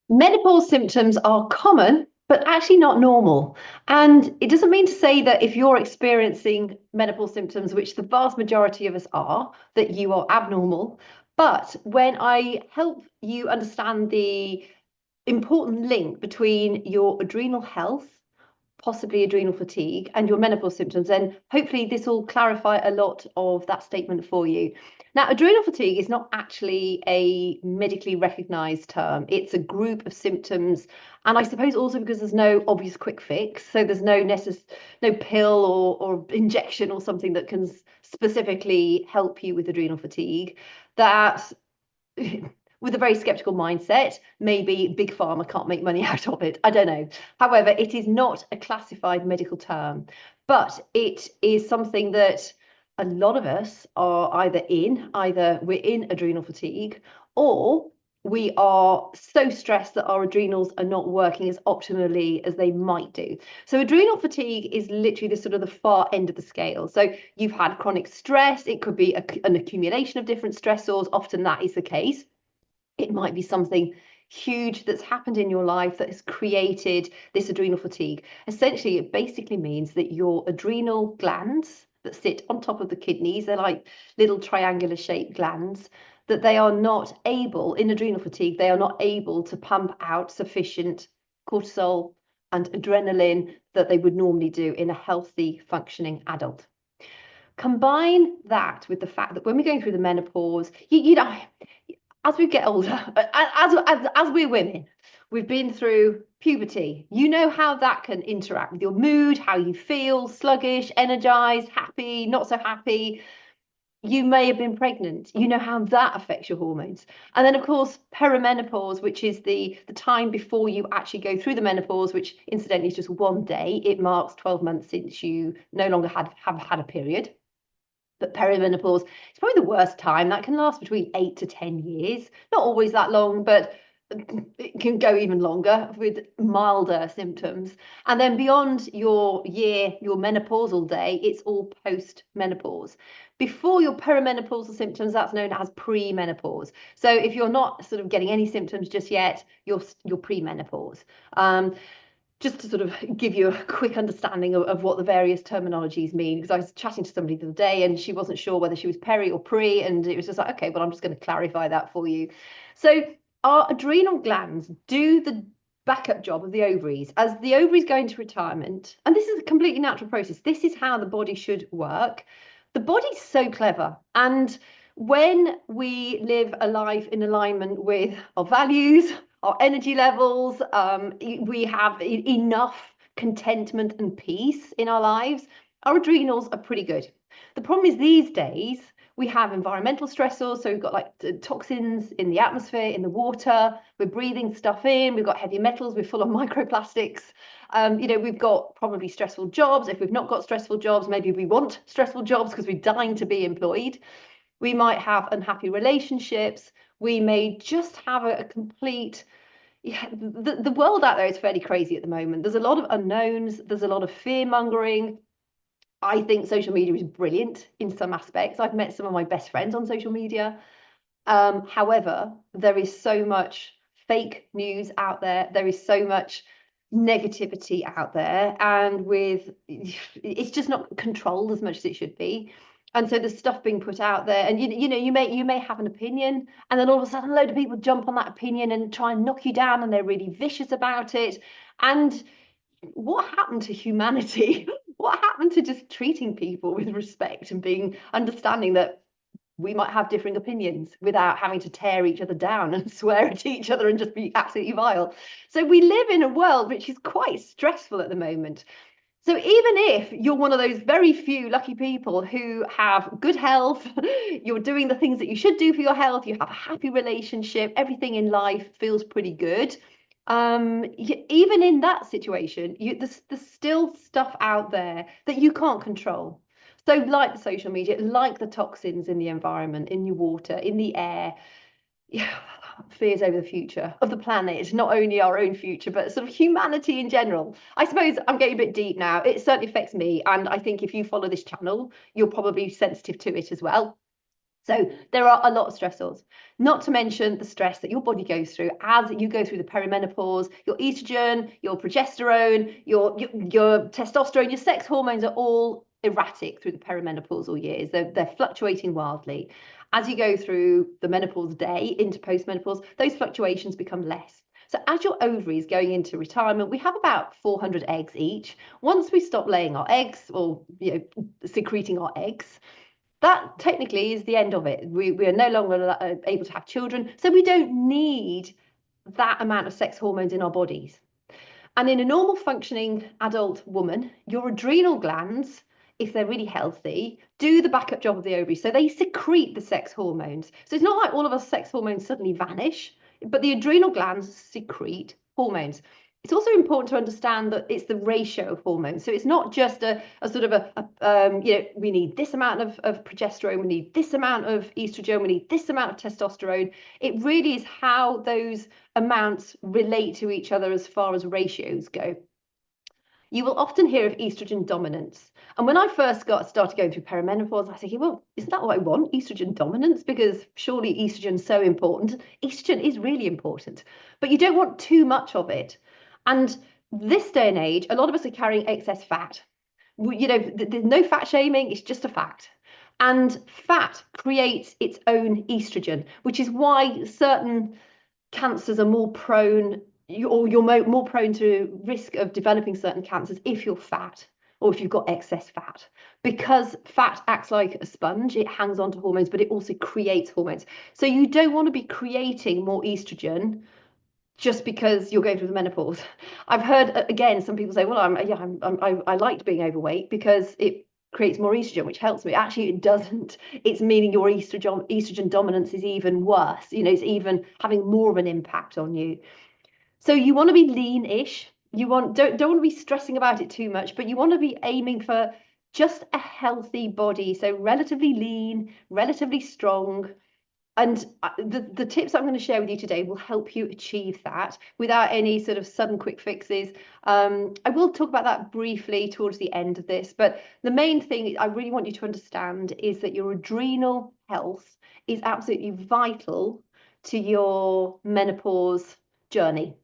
Menopause symptoms are common, but actually not normal. And it doesn't mean to say that if you're experiencing menopause symptoms, which the vast majority of us are, that you are abnormal. But when I help you understand the important link between your adrenal health, possibly adrenal fatigue, and your menopause symptoms, then hopefully this will clarify a lot of that statement for you. Now, adrenal fatigue is not actually a medically recognized term. It's a group of symptoms. And I suppose also because there's no obvious quick fix. So there's no pill or injection or something that can specifically help you with adrenal fatigue. That with a very skeptical mindset, maybe big pharma can't make money out of it. I don't know. However, it is not a classified medical term, but it is something that a lot of us are either we're in adrenal fatigue, or we are so stressed that our adrenals are not working as optimally as they might do. So adrenal fatigue is literally the sort of the far end of the scale. So you've had chronic stress. It could be an accumulation of different stressors. Often that is the case. It might be something huge that's happened in your life that has created this adrenal fatigue. Essentially, it basically means that your adrenal glands that sit on top of the kidneys, they're like little triangular shaped glands, that they are not able, in adrenal fatigue, they are not able to pump out sufficient cortisol and adrenaline that they would normally do in a healthy, functioning adult. Combine that with the fact that when we're going through the menopause, you know, as we get older, as we're women, we've been through puberty. You know how that can interact with your mood, how you feel, sluggish, energized, happy, not so happy. You may have been pregnant. You know how that affects your hormones. And then, of course, perimenopause, which is the time before you actually go through the menopause, which incidentally is just one day. It marks 12 months since you no longer have had a period. But perimenopause is probably the worst time. That can last between 8 to 10 years. Not always that long, but it can go even longer with milder symptoms. And then beyond your year, your menopausal day, it's all post-menopause. Before your perimenopausal symptoms, that's known as pre-menopause. So if you're not sort of getting any symptoms just yet, you're pre-menopause. Just to sort of give you a quick understanding of what the various terminologies mean, because I was chatting to somebody the other day and she wasn't sure whether she was peri or pre, and it was just like, okay, well, I'm just going to clarify that for you. So our adrenal glands do the backup job of the ovaries. As the ovaries go into retirement, and this is a completely natural process, this is how the body should work. The body's so clever, and when we live a life in alignment with our values, our energy levels, we have enough contentment and peace in our lives, our adrenals are pretty good. The problem is these days we have environmental stressors. So we've got like toxins in the atmosphere, in the water, we're breathing stuff in, we've got heavy metals, we're full of microplastics. We've got probably stressful jobs. If we've not got stressful jobs, maybe we want stressful jobs because we're dying to be employed. We might have unhappy relationships. We may just have a complete the world out there is fairly crazy at the moment. There's a lot of unknowns, there's a lot of fear mongering. I think social media is brilliant in some aspects. I've met some of my best friends on social media. However, there is so much fake news out there. There is so much negativity out there, and it's just not controlled as much as it should be. And so there's stuff being put out there, and you may have an opinion, and then all of a sudden a load of people jump on that opinion and try and knock you down, and they're really vicious about it. And what happened to humanity? What happened to just treating people with respect and being understanding that we might have differing opinions without having to tear each other down and swear at each other and just be absolutely vile? So we live in a world which is quite stressful at the moment. So even if you're one of those very few lucky people who have good health, you're doing the things that you should do for your health, you have a happy relationship, everything in life feels pretty good. Even in that situation, there's still stuff out there that you can't control. So like the social media, like the toxins in the environment, in your water, in the air, yeah, fears over the future of the planet, not only our own future, but sort of humanity in general. I suppose I'm getting a bit deep now. It certainly affects me. And I think if you follow this channel, you're probably sensitive to it as well. So there are a lot of stressors, not to mention the stress that your body goes through as you go through the perimenopause. Your estrogen, your progesterone, your testosterone, your sex hormones are all erratic through the perimenopausal years. They're fluctuating wildly. As you go through the menopause day into postmenopause, those fluctuations become less. So as your ovaries going into retirement, we have about 400 eggs each. Once we stop laying our eggs or secreting our eggs, that technically is the end of it. We are no longer able to have children, so we don't need that amount of sex hormones in our bodies. And in a normal functioning adult woman, your adrenal glands, if they're really healthy, do the backup job of the ovaries. So they secrete the sex hormones. So it's not like all of our sex hormones suddenly vanish, but the adrenal glands secrete hormones. It's also important to understand that it's the ratio of hormones. So it's not just a sort of we need this amount of progesterone, we need this amount of estrogen, we need this amount of testosterone. It really is how those amounts relate to each other as far as ratios go. You will often hear of estrogen dominance. And when I first started going through perimenopause, I was thinking, well, isn't that what I want? Estrogen dominance? Because surely estrogen is so important. Estrogen is really important, but you don't want too much of it. And this day and age, a lot of us are carrying excess fat. There's no fat shaming, it's just a fact. And fat creates its own estrogen, which is why certain cancers are more prone, you're more prone to risk of developing certain cancers if you're fat or if you've got excess fat, because fat acts like a sponge. It hangs on to hormones, but it also creates hormones. So you don't want to be creating more estrogen just because you're going through the menopause. I've heard again some people say, well, I liked being overweight because it creates more estrogen, which helps me. Actually, it doesn't. It's meaning your estrogen dominance is even worse. It's even having more of an impact on you. So you want to be lean-ish. You don't want to be stressing about it too much, but you want to be aiming for just a healthy body. So relatively lean, relatively strong. And the tips I'm going to share with you today will help you achieve that without any sort of sudden quick fixes. I will talk about that briefly towards the end of this, but the main thing I really want you to understand is that your adrenal health is absolutely vital to your menopause journey.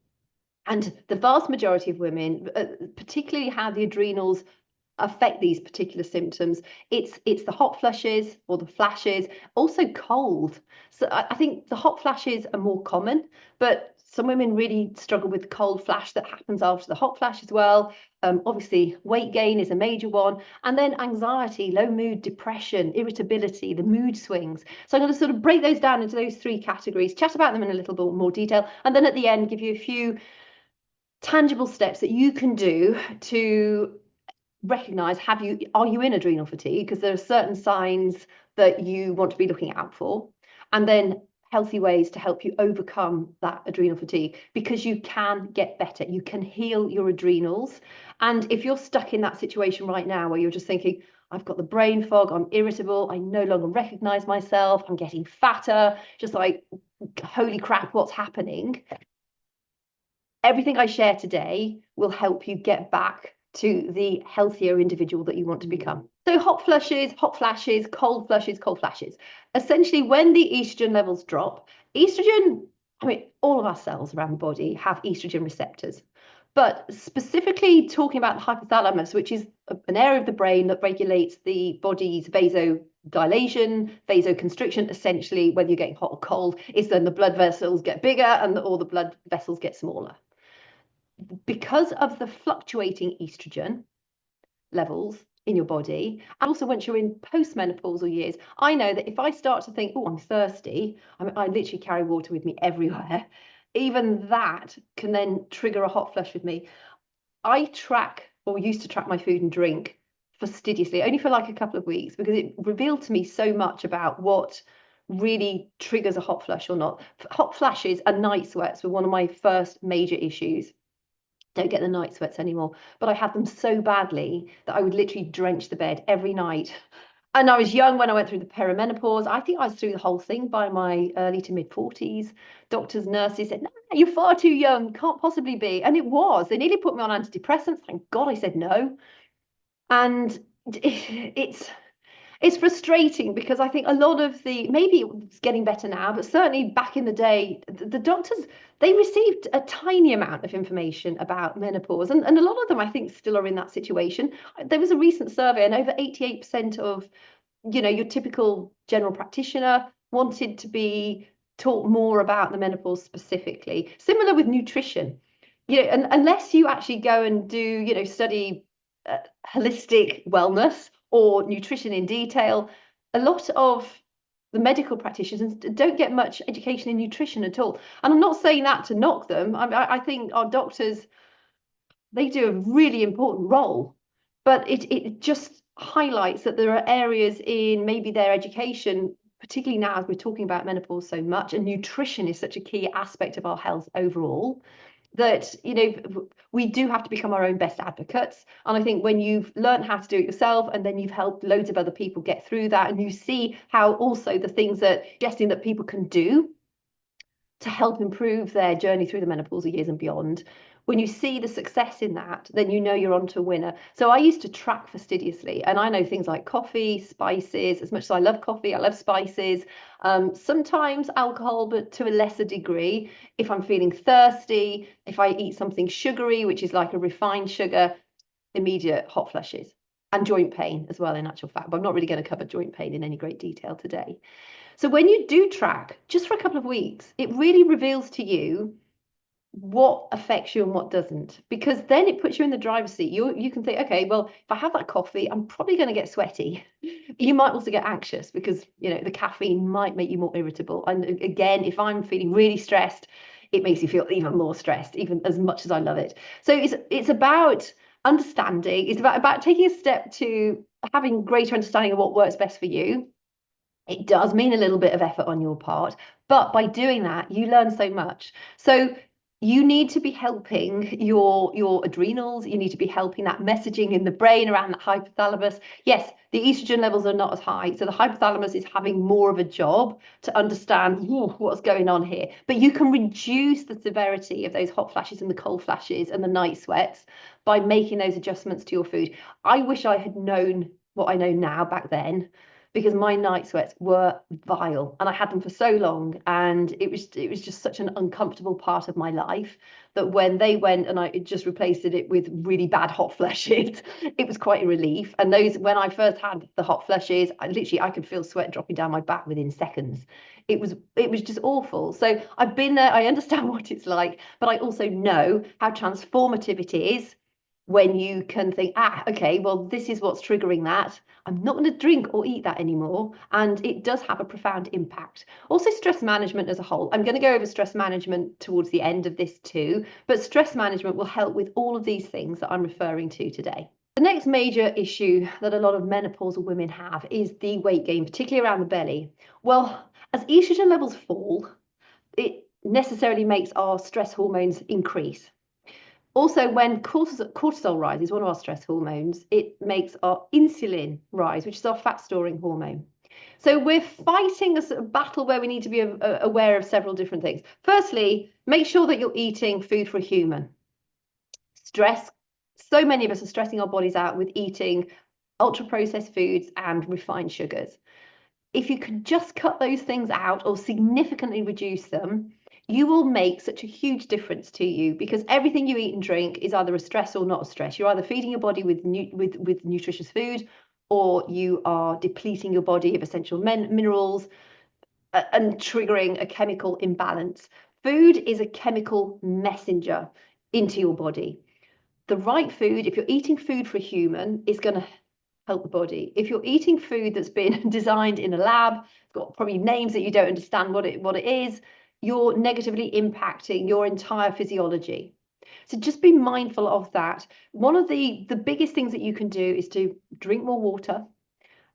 And the vast majority of women, particularly how the adrenals affect these particular symptoms, it's the hot flushes or the flashes, also cold. So I think the hot flashes are more common, but some women really struggle with the cold flash that happens after the hot flash as well. Obviously weight gain is a major one, and then anxiety, low mood, depression, irritability, the mood swings. So I'm going to sort of break those down into those three categories, chat about them in a little bit more detail, and then at the end give you a few tangible steps that you can do to recognize, are you in adrenal fatigue, because there are certain signs that you want to be looking out for, and then healthy ways to help you overcome that adrenal fatigue, because you can get better, you can heal your adrenals. And if you're stuck in that situation right now where you're just thinking, I've got the brain fog, I'm irritable, I no longer recognize myself, I'm getting fatter, just like, holy crap, what's happening? Everything I share today will help you get back to the healthier individual that you want to become. So hot flashes, cold flashes, cold flashes. Essentially, when the estrogen levels drop, estrogen, all of our cells around the body have estrogen receptors. But specifically talking about the hypothalamus, which is an area of the brain that regulates the body's vasodilation, vasoconstriction, essentially, whether you're getting hot or cold, is then the blood vessels get bigger and all the blood vessels get smaller. Because of the fluctuating estrogen levels in your body, and also once you're in postmenopausal years, I know that if I start to think, oh, I'm thirsty, I literally carry water with me everywhere, even that can then trigger a hot flush with me. I track, or used to track, my food and drink fastidiously, only for like a couple of weeks, because it revealed to me so much about what really triggers a hot flush or not. Hot flashes and night sweats were one of my first major issues. Don't get the night sweats anymore, but I had them so badly that I would literally drench the bed every night. And I was young when I went through the perimenopause. I think I was through the whole thing by my early to mid 40s. Doctors, nurses said, no, you're far too young, can't possibly be. And it was. They nearly put me on antidepressants. Thank God I said no. And it's It's frustrating because I think a lot of maybe it's getting better now, but certainly back in the day, the doctors, they received a tiny amount of information about menopause. And a lot of them, I think, still are in that situation. There was a recent survey, and over 88% of, your typical general practitioner wanted to be taught more about the menopause specifically. Similar with nutrition. And unless you actually go and do, study holistic wellness or nutrition in detail, a lot of the medical practitioners don't get much education in nutrition at all. And I'm not saying that to knock them. I think our doctors, they do a really important role, but it just highlights that there are areas in maybe their education, particularly now as we're talking about menopause so much, and nutrition is such a key aspect of our health overall, that we do have to become our own best advocates. And I think when you've learned how to do it yourself, and then you've helped loads of other people get through that, and you see how also the things that suggesting that people can do to help improve their journey through the menopausal years and beyond, when you see the success in that, then you know you're onto a winner. So I used to track fastidiously, and I know things like coffee, spices. As much as I love coffee, I love spices. Sometimes alcohol, but to a lesser degree. If I'm feeling thirsty, if I eat something sugary, which is like a refined sugar, immediate hot flushes, and joint pain as well, in actual fact. But I'm not really going to cover joint pain in any great detail today. So when you do track just for a couple of weeks, it really reveals to you what affects you and what doesn't, because then it puts you in the driver's seat. You can think, okay, well, if I have that coffee, I'm probably going to get sweaty. You might also get anxious because the caffeine might make you more irritable. And again, if I'm feeling really stressed, it makes you feel even more stressed, even as much as I love it. So it's about understanding. It's about taking a step to having greater understanding of what works best for you. It does mean a little bit of effort on your part, but by doing that, you learn so much. So you need to be helping your adrenals. You need to be helping that messaging in the brain around that hypothalamus. Yes, the estrogen levels are not as high, so the hypothalamus is having more of a job to understand what's going on here. But you can reduce the severity of those hot flashes and the cold flashes and the night sweats by making those adjustments to your food. I wish I had known what I know now back then, because my night sweats were vile, and I had them for so long, and it was just such an uncomfortable part of my life that when they went and I just replaced it with really bad hot flushes, it was quite a relief. And those, when I first had the hot flushes, I could feel sweat dropping down my back within seconds. It was just awful. So I've been there, I understand what it's like, but I also know how transformative it is when you can think, okay, well, this is what's triggering that. I'm not going to drink or eat that anymore. And it does have a profound impact. Also, stress management as a whole. I'm going to go over stress management towards the end of this too, but stress management will help with all of these things that I'm referring to today. The next major issue that a lot of menopausal women have is the weight gain, particularly around the belly. Well, as estrogen levels fall, it necessarily makes our stress hormones increase. Also, when cortisol rises, one of our stress hormones, it makes our insulin rise, which is our fat storing hormone. So we're fighting a sort of battle where we need to be aware of several different things. Firstly, make sure that you're eating food for a human. Stress, so many of us are stressing our bodies out with eating ultra processed foods and refined sugars. If you could just cut those things out or significantly reduce them, you will make such a huge difference to you, because everything you eat and drink is either a stress or not a stress. You're either feeding your body with nutritious food, or you are depleting your body of essential minerals and triggering a chemical imbalance. Food is a chemical messenger into your body. The right food, if you're eating food for a human, is going to help the body. If you're eating food that's been designed in a lab, it's got probably names that you don't understand what it is, you're negatively impacting your entire physiology. So just be mindful of that. One of the biggest things that you can do is to drink more water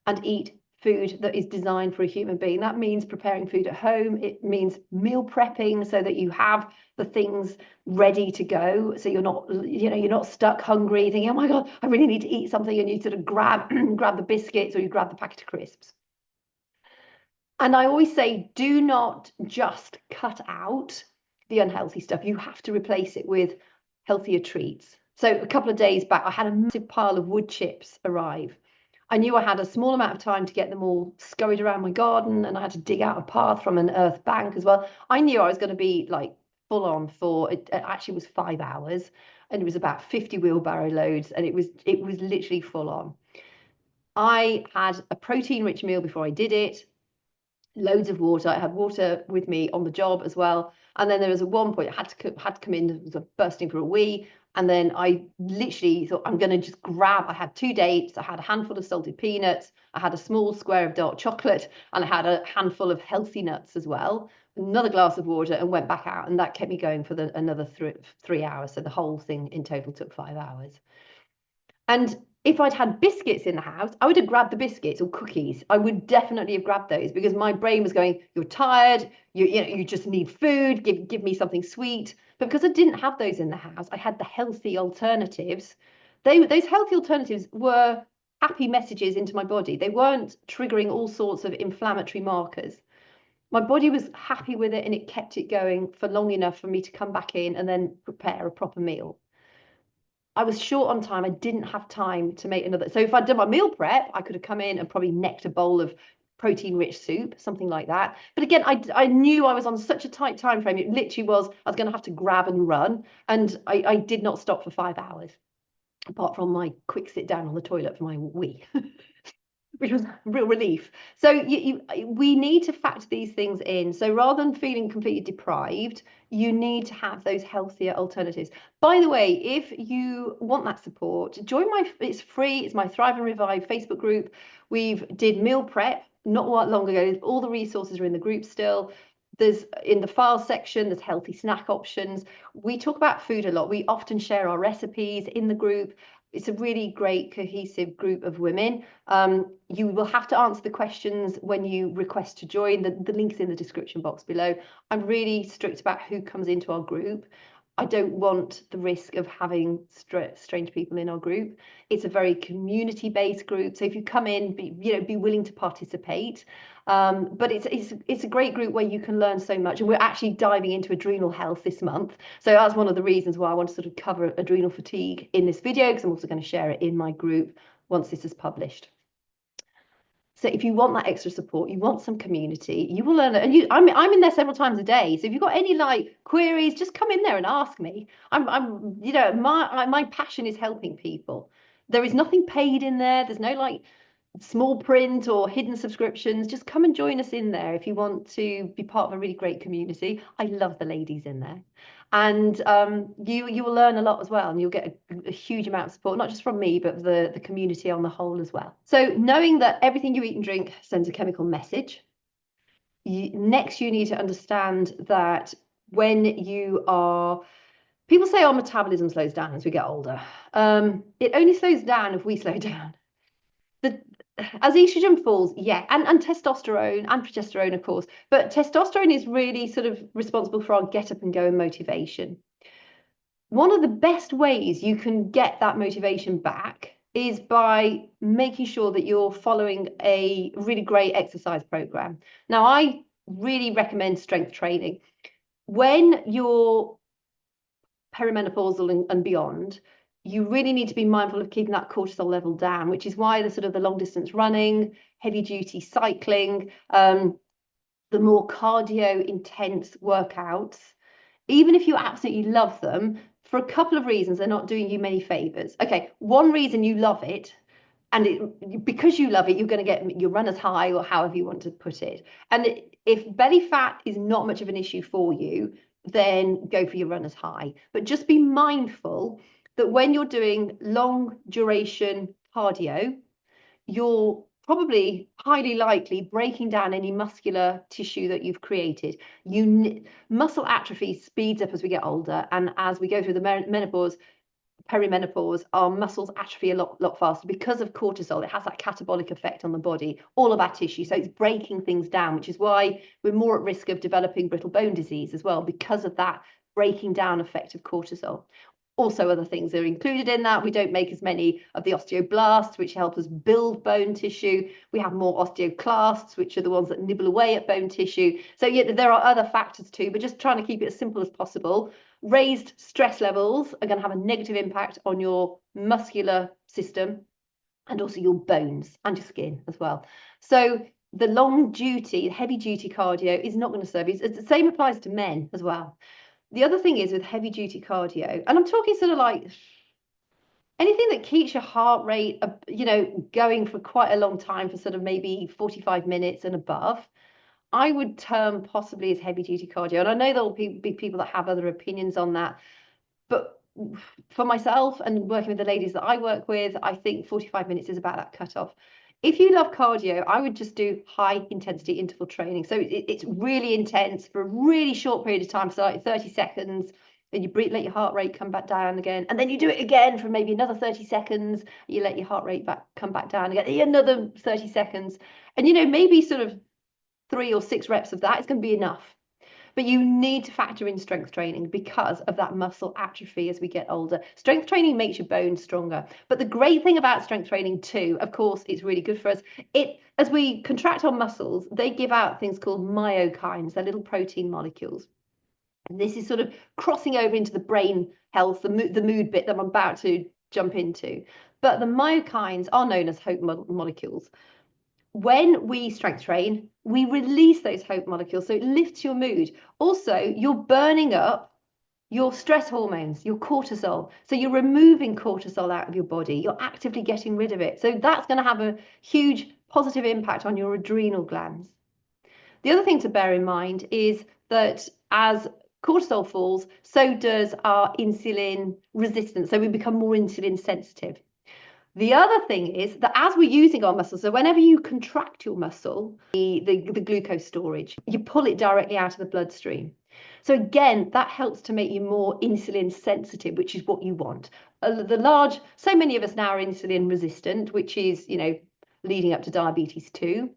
and eat food that is designed for a human being. That means preparing food at home. It means meal prepping so that you have the things ready to go. So you're not stuck hungry thinking, oh my God, I really need to eat something. And you sort of grab the biscuits, or you grab the packet of crisps. And I always say, do not just cut out the unhealthy stuff. You have to replace it with healthier treats. So a couple of days back, I had a massive pile of wood chips arrive. I knew I had a small amount of time to get them all scurried around my garden, and I had to dig out a path from an earth bank as well. I knew I was going to be like full on for it. It actually was 5 hours, and it was about 50 wheelbarrow loads, and it was literally full on. I had a protein rich meal before I did it, loads of water. I had water with me on the job as well. And then there was at one point I had to come in, was bursting for a wee. And then I literally thought, I'm going to just grab. I had 2 dates. I had a handful of salted peanuts. I had a small square of dark chocolate, and I had a handful of healthy nuts as well. Another glass of water, and went back out, and that kept me going for another 3 hours. So the whole thing in total took 5 hours. And if I'd had biscuits in the house, I would have grabbed the biscuits or cookies. I would definitely have grabbed those because my brain was going, "You're tired. You just need food. Give me something sweet." But because I didn't have those in the house, I had the healthy alternatives. Those healthy alternatives were happy messages into my body. They weren't triggering all sorts of inflammatory markers. My body was happy with it, and it kept it going for long enough for me to come back in and then prepare a proper meal. I was short on time. I didn't have time to make another. So if I'd done my meal prep, I could have come in and probably necked a bowl of protein-rich soup, something like that. But again, I knew I was on such a tight time frame. It literally was, I was going to have to grab and run. And I did not stop for 5 hours, apart from my quick sit down on the toilet for my wee. Which was a real relief. So we need to factor these things in. So rather than feeling completely deprived, you need to have those healthier alternatives. By the way, if you want that support, join it's free, it's my Thrive and Revive Facebook group. We've did meal prep not long ago. All the resources are in the group still. There's in the file section, there's healthy snack options. We talk about food a lot. We often share our recipes in the group. It's a really great cohesive group of women. You will have to answer the questions when you request to join. The link's in the description box below. I'm really strict about who comes into our group. I don't want the risk of having strange people in our group. It's a very community-based group. So if you come in, be willing to participate. But it's a great group where you can learn so much. And we're actually diving into adrenal health this month. So that's one of the reasons why I want to sort of cover adrenal fatigue in this video, because I'm also going to share it in my group once this is published. So if you want that extra support, you want some community, you will learn it. And I'm in there several times a day. So if you've got any like queries, just come in there and ask me. My passion is helping people. There is nothing paid in there. There's no like small print or hidden subscriptions. Just come and join us in there if you want to be part of a really great community. I love the ladies in there. And you will learn a lot as well, and you'll get a huge amount of support, not just from me, but the community on the whole as well. So knowing that everything you eat and drink sends a chemical message, next you need to understand that when you are, people say our metabolism slows down as we get older. It only slows down if we slow down. As estrogen falls, yeah, and testosterone and progesterone, of course, but testosterone is really sort of responsible for our get up and go and motivation. One of the best ways you can get that motivation back is by making sure that you're following a really great exercise program. Now, I really recommend strength training. When you're perimenopausal and beyond, you really need to be mindful of keeping that cortisol level down, which is why the long distance running, heavy duty cycling, the more cardio intense workouts, even if you absolutely love them, for a couple of reasons, they're not doing you many favors. Okay, one reason you love it, and because you love it, you're going to get your runner's high, or however you want to put it. And if belly fat is not much of an issue for you, then go for your runner's high. But just be mindful that when you're doing long duration cardio, you're probably highly likely breaking down any muscular tissue that you've created. Muscle atrophy speeds up as we get older, and as we go through the menopause, perimenopause, our muscles atrophy a lot faster because of cortisol. It has that catabolic effect on the body, all of our tissue. So it's breaking things down, which is why we're more at risk of developing brittle bone disease as well, because of that breaking down effect of cortisol. Also, other things are included in that. We don't make as many of the osteoblasts, which help us build bone tissue. We have more osteoclasts, which are the ones that nibble away at bone tissue. So yeah, there are other factors too, but just trying to keep it as simple as possible. Raised stress levels are going to have a negative impact on your muscular system. and also your bones and your skin as well. So the long duty, heavy duty cardio is not going to serve you. The same applies to men as well. The other thing is with heavy duty cardio, and I'm talking sort of like anything that keeps your heart rate, going for quite a long time, for sort of maybe 45 minutes and above, I would term possibly as heavy duty cardio. And I know there will be people that have other opinions on that, but for myself and working with the ladies that I work with, I think 45 minutes is about that cutoff. If you love cardio, I would just do high intensity interval training. So it's really intense for a really short period of time, so like 30 seconds. Then you breathe, let your heart rate come back down again. And then you do it again for maybe another 30 seconds. You let your heart rate come back down again. Another 30 seconds. And, maybe sort of 3 or 6 reps of that is going to be enough. But you need to factor in strength training because of that muscle atrophy as we get older. Strength training makes your bones stronger. But the great thing about strength training too, of course, it's really good for us. As we contract our muscles, they give out things called myokines. They're little protein molecules. And this is sort of crossing over into the brain health, the mood bit that I'm about to jump into. But the myokines are known as hope molecules. When we strength train, we release those hope molecules, so it lifts your mood. Also, you're burning up your stress hormones, your cortisol. So you're removing cortisol out of your body. You're actively getting rid of it. So that's going to have a huge positive impact on your adrenal glands. The other thing to bear in mind is that as cortisol falls, so does our insulin resistance. So we become more insulin sensitive. The other thing is that as we're using our muscles, so whenever you contract your muscle, the glucose storage, you pull it directly out of the bloodstream. So again, that helps to make you more insulin sensitive, which is what you want. So many of us now are insulin resistant, which is, leading up to diabetes 2.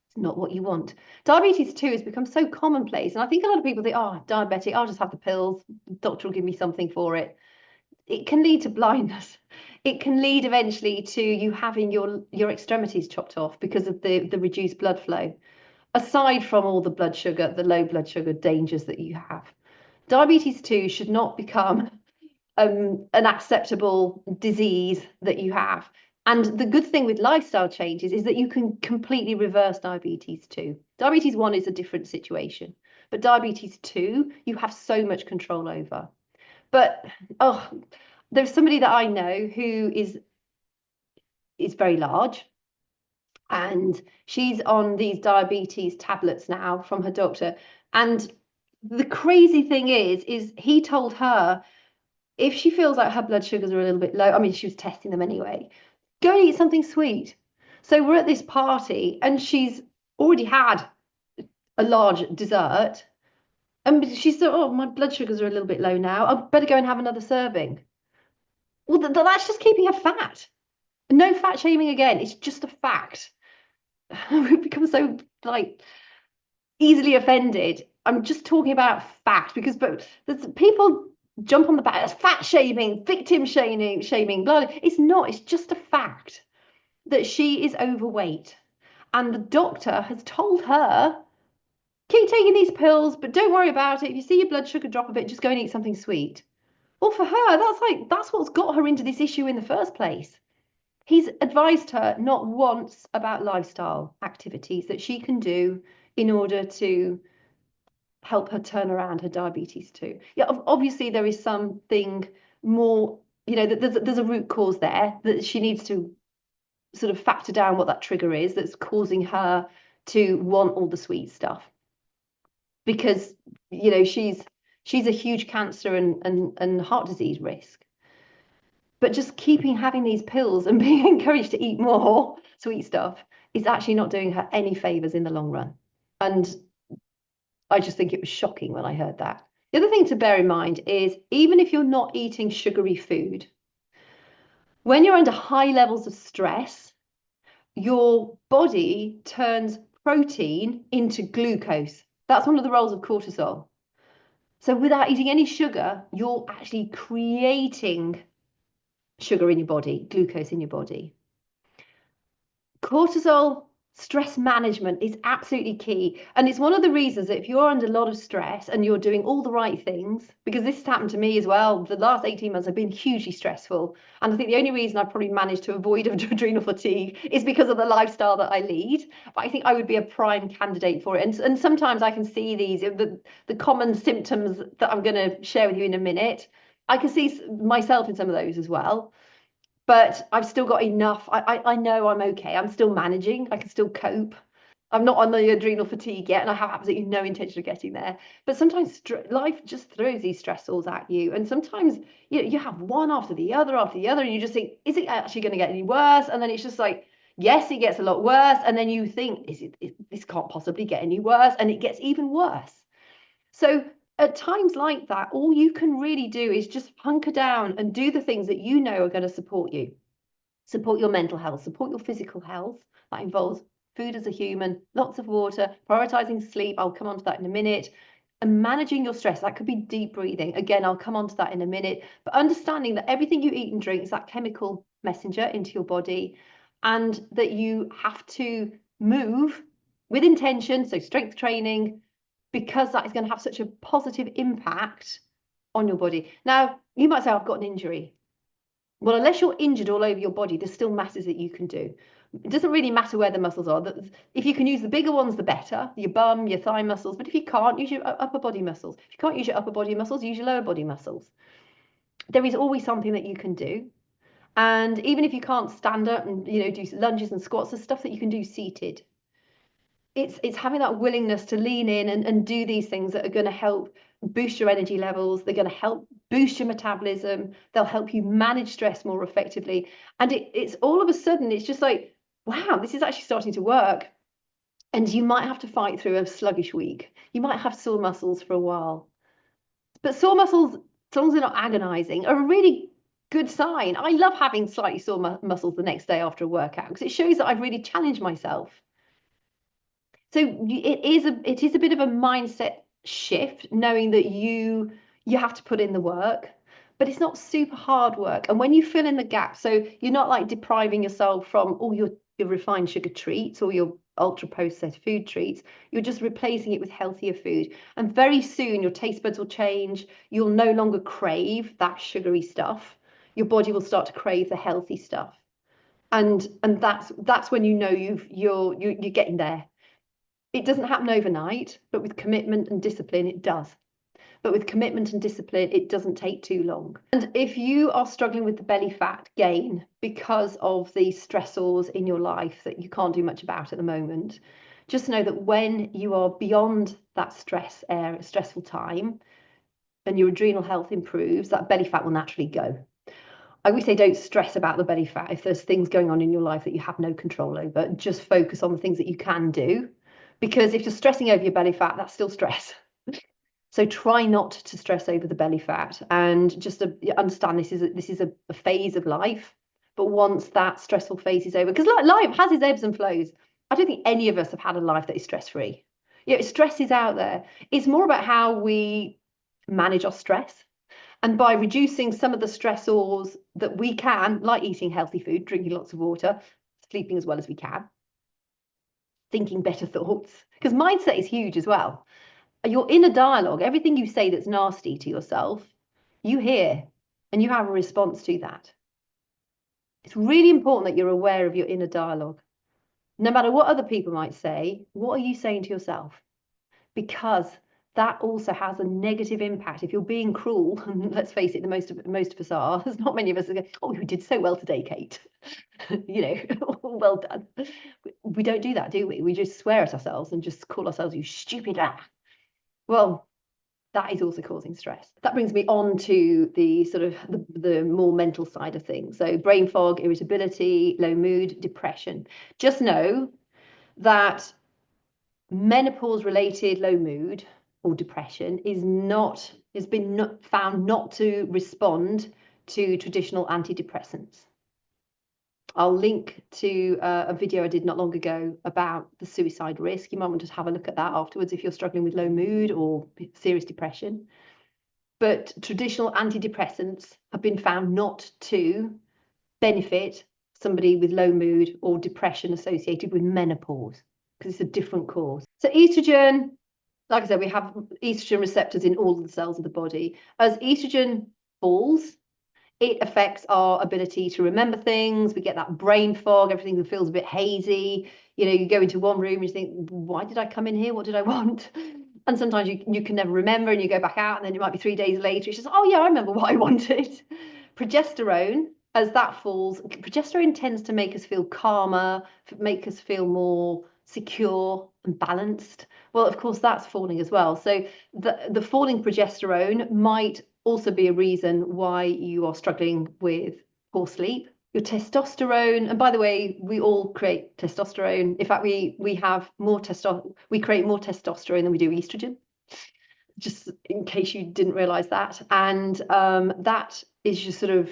It's not what you want. Diabetes 2 has become so commonplace. And I think a lot of people think, oh, diabetic, I'll just have the pills. The doctor will give me something for it. It can lead to blindness. It can lead eventually to you having your extremities chopped off because of the reduced blood flow, aside from all the blood sugar, the low blood sugar dangers that you have. Diabetes 2 should not become an acceptable disease that you have. And the good thing with lifestyle changes is that you can completely reverse diabetes 2. Diabetes 1 is a different situation, but diabetes 2, you have so much control over. But there's somebody that I know who is very large, and she's on these diabetes tablets now from her doctor. And the crazy thing is he told her if she feels like her blood sugars are a little bit low, I mean, she was testing them anyway, go and eat something sweet. So we're at this party and she's already had a large dessert. And she said, oh, my blood sugars are a little bit low now. I better go and have another serving. Well, that's just keeping her fat. No fat shaming again. It's just a fact. We've become so easily offended. I'm just talking about fact because there's people jump on the back. That's fat shaming, victim shaming, blah. It's not. It's just a fact that she is overweight, and the doctor has told her, keep taking these pills, but don't worry about it. If you see your blood sugar drop a bit, just go and eat something sweet. Well, for her, that's what's got her into this issue in the first place. He's advised her not once about lifestyle activities that she can do in order to help her turn around her diabetes 2. Yeah, obviously there is something more, there's a root cause there that she needs to sort of factor down what that trigger is that's causing her to want all the sweet stuff. Because, she's a huge cancer and heart disease risk. But just keeping having these pills and being encouraged to eat more sweet stuff is actually not doing her any favors in the long run. And I just think it was shocking when I heard that. The other thing to bear in mind is even if you're not eating sugary food, when you're under high levels of stress, your body turns protein into glucose. That's one of the roles of cortisol. So without eating any sugar, you're actually creating sugar in your body, glucose in your body. Cortisol stress management is absolutely key. And it's one of the reasons that if you're under a lot of stress and you're doing all the right things, because this has happened to me as well, the last 18 months have been hugely stressful. And I think the only reason I've probably managed to avoid adrenal fatigue is because of the lifestyle that I lead. But I think I would be a prime candidate for it. And sometimes I can see the common symptoms that I'm going to share with you in a minute. I can see myself in some of those as well, but I've still got enough. I know I'm okay. I'm still managing. I can still cope. I'm not on the adrenal fatigue yet, and I have absolutely no intention of getting there. But sometimes life just throws these stressors at you, and sometimes you have one after the other, and you just think, is it actually going to get any worse? And then it's just like, yes, it gets a lot worse, and then you think, this can't possibly get any worse, and it gets even worse. So at times like that, all you can really do is just hunker down and do the things that you know are going to support you. Support your mental health, support your physical health. That involves food as a human, lots of water, prioritizing sleep. I'll come on to that in a minute. And managing your stress. That could be deep breathing. Again, I'll come on to that in a minute. But understanding that everything you eat and drink is that chemical messenger into your body, and that you have to move with intention. So strength training, because that is going to have such a positive impact on your body. Now, you might say, I've got an injury. Well, unless you're injured all over your body, there's still masses that you can do. It doesn't really matter where the muscles are. If you can use the bigger ones, the better, your bum, your thigh muscles. But if you can't, use your upper body muscles. If you can't use your upper body muscles, use your lower body muscles. There is always something that you can do. And even if you can't stand up and do lunges and squats, there's stuff that you can do seated. It's having that willingness to lean in and do these things that are going to help boost your energy levels. They're going to help boost your metabolism. They'll help you manage stress more effectively. And it's all of a sudden, it's just like, wow, this is actually starting to work. And you might have to fight through a sluggish week. You might have sore muscles for a while. But sore muscles, as long as they're not agonizing, are a really good sign. I love having slightly sore muscles the next day after a workout, because it shows that I've really challenged myself. So it is a bit of a mindset shift, knowing that you have to put in the work, but it's not super hard work. And when you fill in the gap, so you're not like depriving yourself from all your refined sugar treats or your ultra processed food treats, you're just replacing it with healthier food. And very soon your taste buds will change. You'll no longer crave that sugary stuff. Your body will start to crave the healthy stuff. And that's when you're getting there. It doesn't happen overnight, but with commitment and discipline, it does. But with commitment and discipline, it doesn't take too long. And if you are struggling with the belly fat gain because of the stressors in your life that you can't do much about at the moment, just know that when you are beyond that stressful time and your adrenal health improves, that belly fat will naturally go. I would say don't stress about the belly fat. If there's things going on in your life that you have no control over, just focus on the things that you can do. Because if you're stressing over your belly fat, that's still stress. So try not to stress over the belly fat, and just understand this is a phase of life. But once that stressful phase is over, because life has its ebbs and flows. I don't think any of us have had a life that is stress-free. Stress is out there. It's more about how we manage our stress. And by reducing some of the stressors that we can, like eating healthy food, drinking lots of water, sleeping as well as we can, thinking better thoughts, because mindset is huge as well. Your inner dialogue, everything you say that's nasty to yourself, you hear and you have a response to that. It's really important that you're aware of your inner dialogue. No matter what other people might say, what are you saying to yourself? Because that also has a negative impact. If you're being cruel, and let's face it, most of us are. There's not many of us that go, "Oh, you did so well today, Kate." Well done. We don't do that, do we? We just swear at ourselves and just call ourselves, "You stupid." Well, that is also causing stress. That brings me on to the sort of the more mental side of things. So brain fog, irritability, low mood, depression. Just know that menopause related low mood or depression has been found not to respond to traditional antidepressants. I'll link to a video I did not long ago about the suicide risk. You might want to have a look at that afterwards if you're struggling with low mood or serious depression. But traditional antidepressants have been found not to benefit somebody with low mood or depression associated with menopause, because it's a different cause. So estrogen, like I said, we have estrogen receptors in all of the cells of the body. As estrogen falls, it affects our ability to remember things. We get that brain fog, everything feels a bit hazy. You know, you go into one room and you think, why did I come in here? What did I want? And sometimes you can never remember, and you go back out, and then it might be 3 days later. It's just, oh yeah, I remember what I wanted. Progesterone, as that falls, progesterone tends to make us feel calmer, make us feel more secure and balanced. Well, of course, that's falling as well. So the falling progesterone might also be a reason why you are struggling with poor sleep. Your testosterone, and by the way, we all create testosterone. In fact, we have more we create more testosterone than we do estrogen, just in case you didn't realize that. And that is just sort of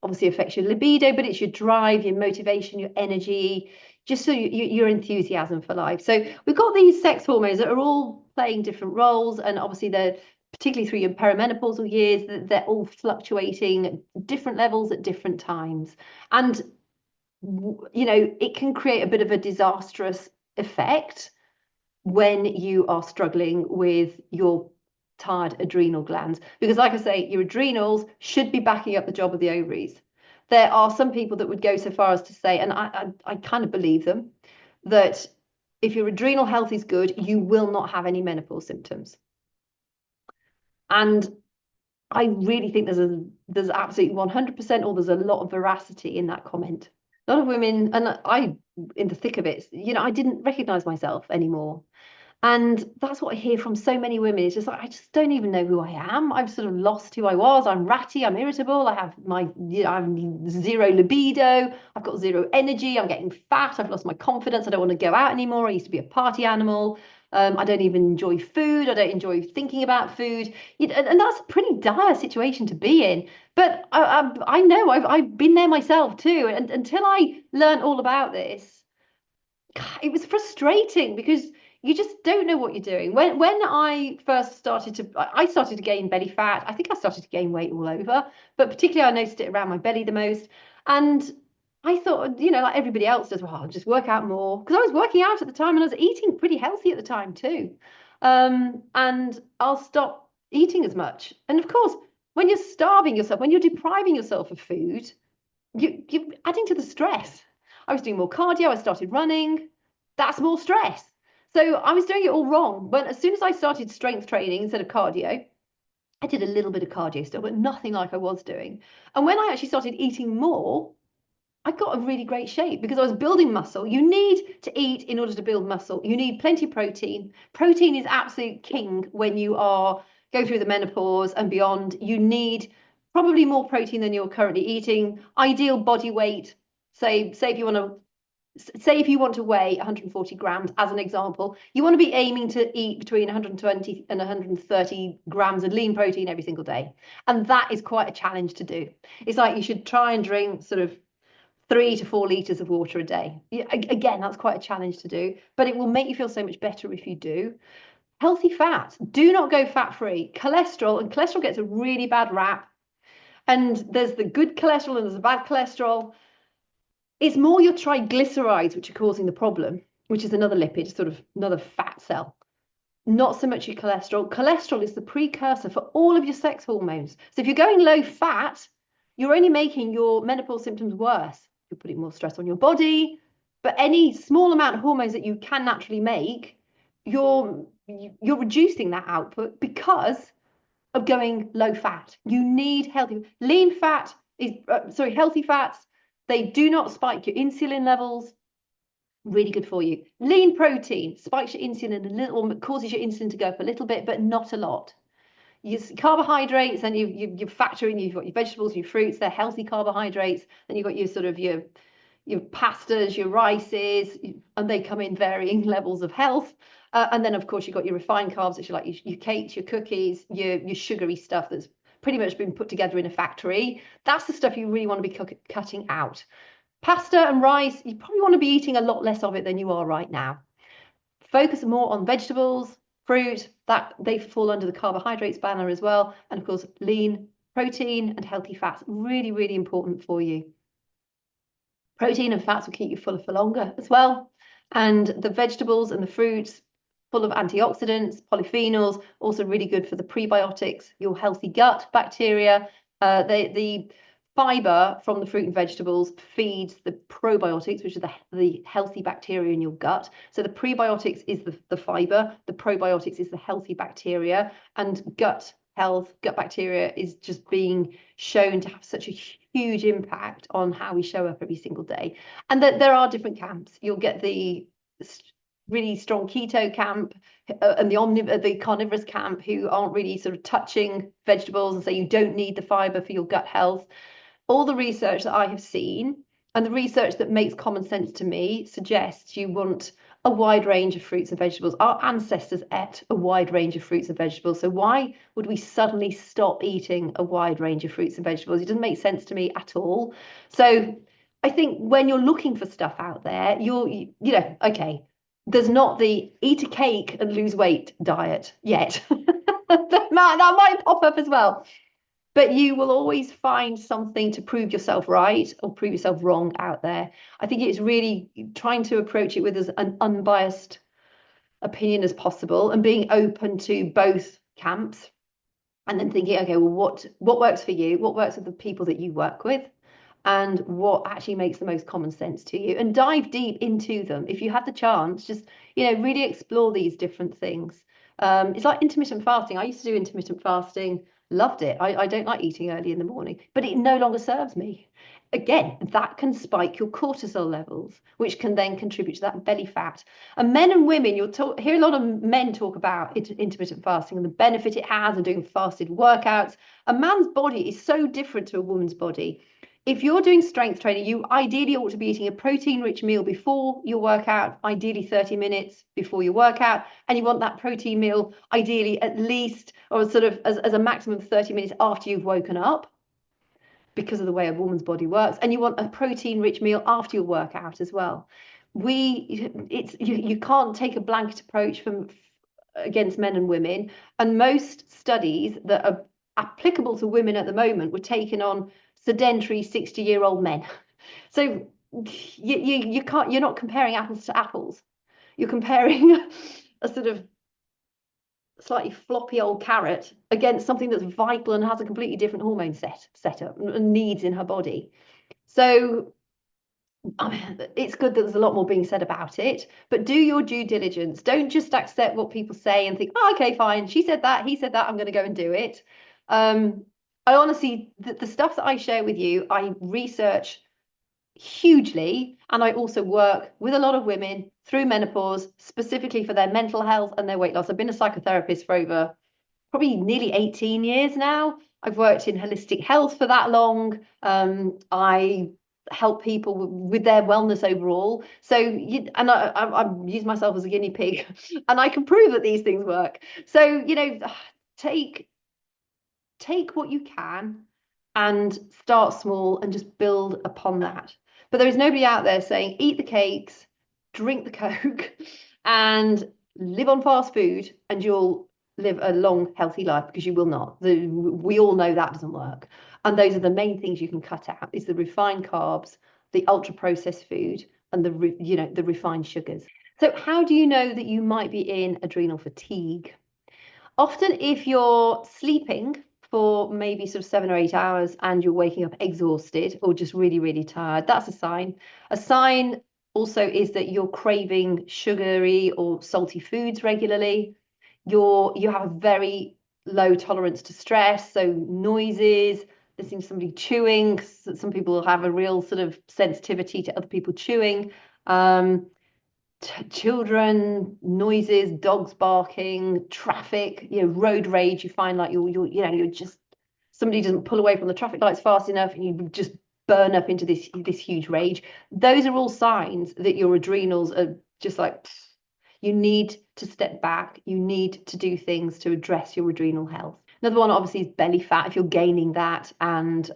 obviously affects your libido, but it's your drive, your motivation, your energy, just so your enthusiasm for life. So we've got these sex hormones that are all playing different roles, and obviously they're particularly through your perimenopausal years, they're all fluctuating at different levels at different times. And, you know, it can create a bit of a disastrous effect when you are struggling with your tired adrenal glands. Because like I say, your adrenals should be backing up the job of the ovaries. There are some people that would go so far as to say, and I kind of believe them, that if your adrenal health is good, you will not have any menopause symptoms. And I really think there's absolutely 100%, or there's a lot of veracity in that comment. A lot of women, and I, in the thick of it, you know, I didn't recognize myself anymore. And that's what I hear from so many women. It's just like, I just don't even know who I am. I've sort of lost who I was. I'm ratty. I'm irritable. I have I'm zero libido. I've got zero energy. I'm getting fat. I've lost my confidence. I don't want to go out anymore. I used to be a party animal. I don't even enjoy food. I don't enjoy thinking about food. And that's a pretty dire situation to be in. But I know I've been there myself too. And until I learned all about this, it was frustrating because you just don't know what you're doing. When I first started to gain belly fat. I think I started to gain weight all over, but particularly I noticed it around my belly the most. And I thought, you know, like everybody else does, well, I'll just work out more, because I was working out at the time and I was eating pretty healthy at the time too. And I'll stop eating as much. And of course, when you're starving yourself, when you're depriving yourself of food, you're adding to the stress. I was doing more cardio. I started running. That's more stress. So I was doing it all wrong. But as soon as I started strength training instead of cardio, I did a little bit of cardio still, but nothing like I was doing. And when I actually started eating more, I got a really great shape because I was building muscle. You need to eat in order to build muscle. You need plenty of protein. Protein is absolute king when you are go through the menopause and beyond. You need probably more protein than you're currently eating. Ideal body weight, say if you want to weigh 140 grams as an example, you want to be aiming to eat between 120 and 130 grams of lean protein every single day. And that is quite a challenge to do. It's like you should try and drink sort of 3 to 4 liters of water a day. Again, that's quite a challenge to do, but it will make you feel so much better if you do. Healthy fat. Do not go fat-free. Cholesterol gets a really bad rap. And there's the good cholesterol and there's the bad cholesterol. It's more your triglycerides which are causing the problem, which is another lipid, sort of another fat cell. Not so much your cholesterol. Cholesterol is the precursor for all of your sex hormones. So if you're going low fat, you're only making your menopause symptoms worse. You're putting more stress on your body, but any small amount of hormones that you can naturally make, you're reducing that output because of going low fat. You need healthy. Lean fat is healthy fats. They do not spike your insulin levels. Really good for you. Lean protein spikes your insulin a little, causes your insulin to go up a little bit, but not a lot. Your carbohydrates, and you factor in, you've got your vegetables, your fruits, they're healthy carbohydrates. Then you've got your sort of your pastas, your rices, and they come in varying levels of health. And then of course you've got your refined carbs, which are like your cakes, your cookies, your sugary stuff that's pretty much been put together in a factory. That's the stuff you really want to be cutting out. Pasta and rice, you probably want to be eating a lot less of it than you are right now. Focus more on vegetables, fruit, that they fall under the carbohydrates banner as well. And of course, lean protein and healthy fats, really, really important for you. Protein and fats will keep you fuller for longer as well. And the vegetables and the fruits, full of antioxidants, polyphenols, also really good for the prebiotics, your healthy gut bacteria. The fiber from the fruit and vegetables feeds the probiotics, which are the healthy bacteria in your gut. So the prebiotics is the fiber, the probiotics is the healthy bacteria, and gut health, gut bacteria is just being shown to have such a huge impact on how we show up every single day. And that there are different camps. You'll get the really strong keto camp and the carnivorous camp who aren't really sort of touching vegetables and say you don't need the fiber for your gut health. All the research that I have seen and the research that makes common sense to me suggests you want a wide range of fruits and vegetables. Our ancestors ate a wide range of fruits and vegetables. So why would we suddenly stop eating a wide range of fruits and vegetables? It doesn't make sense to me at all. So I think when you're looking for stuff out there, okay, there's not the eat a cake and lose weight diet yet. that might pop up as well. But you will always find something to prove yourself right or prove yourself wrong out there. I think it's really trying to approach it with as an unbiased opinion as possible and being open to both camps, and then thinking, okay, well, what works for you? What works with the people that you work with? And what actually makes the most common sense to you, and dive deep into them. If you have the chance, just really explore these different things. It's like intermittent fasting. I used to do intermittent fasting, loved it. I don't like eating early in the morning, but it no longer serves me. Again, that can spike your cortisol levels, which can then contribute to that belly fat. And men and women, hear a lot of men talk about intermittent fasting and the benefit it has and doing fasted workouts. A man's body is so different to a woman's body. If you're doing strength training, you ideally ought to be eating a protein-rich meal before your workout, ideally 30 minutes before your workout, and you want that protein meal ideally at least, or sort of as a maximum of 30 minutes after you've woken up, because of the way a woman's body works, and you want a protein-rich meal after your workout as well. You can't take a blanket approach against men and women, and most studies that are applicable to women at the moment were taken on sedentary 60-year-old men. So you're not comparing apples to apples. You're comparing a sort of slightly floppy old carrot against something that's vital and has a completely different hormone setup and needs in her body. So it's good that there's a lot more being said about it, but do your due diligence. Don't just accept what people say and think, oh, okay, fine, she said that, he said that, I'm going to go and do it. I honestly, the stuff that I share with you, I research hugely, and I also work with a lot of women through menopause, specifically for their mental health and their weight loss. I've been a psychotherapist for over probably nearly 18 years now. I've worked in holistic health for that long. I help people with their wellness overall. So, I use myself as a guinea pig, and I can prove that these things work. So, take what you can and start small and just build upon that. But there is nobody out there saying eat the cakes, drink the Coke, and live on fast food, and you'll live a long, healthy life, because you will not. We all know that doesn't work. And those are the main things you can cut out: is the refined carbs, the ultra processed food, and the refined sugars. So how do you know that you might be in adrenal fatigue? Often, if you're sleeping for maybe sort of 7 or 8 hours and you're waking up exhausted or just really, really tired, that's a sign. A sign also is that you're craving sugary or salty foods regularly. You have a very low tolerance to stress, so noises, listening to somebody chewing. Some people have a real sort of sensitivity to other people chewing. Children, noises, dogs barking, traffic, road rage. You find like you're just, somebody doesn't pull away from the traffic lights fast enough, and you just burn up into this huge rage. Those are all signs that your adrenals are just like, you need to step back. You need to do things to address your adrenal health. Another one obviously is belly fat. If you're gaining that and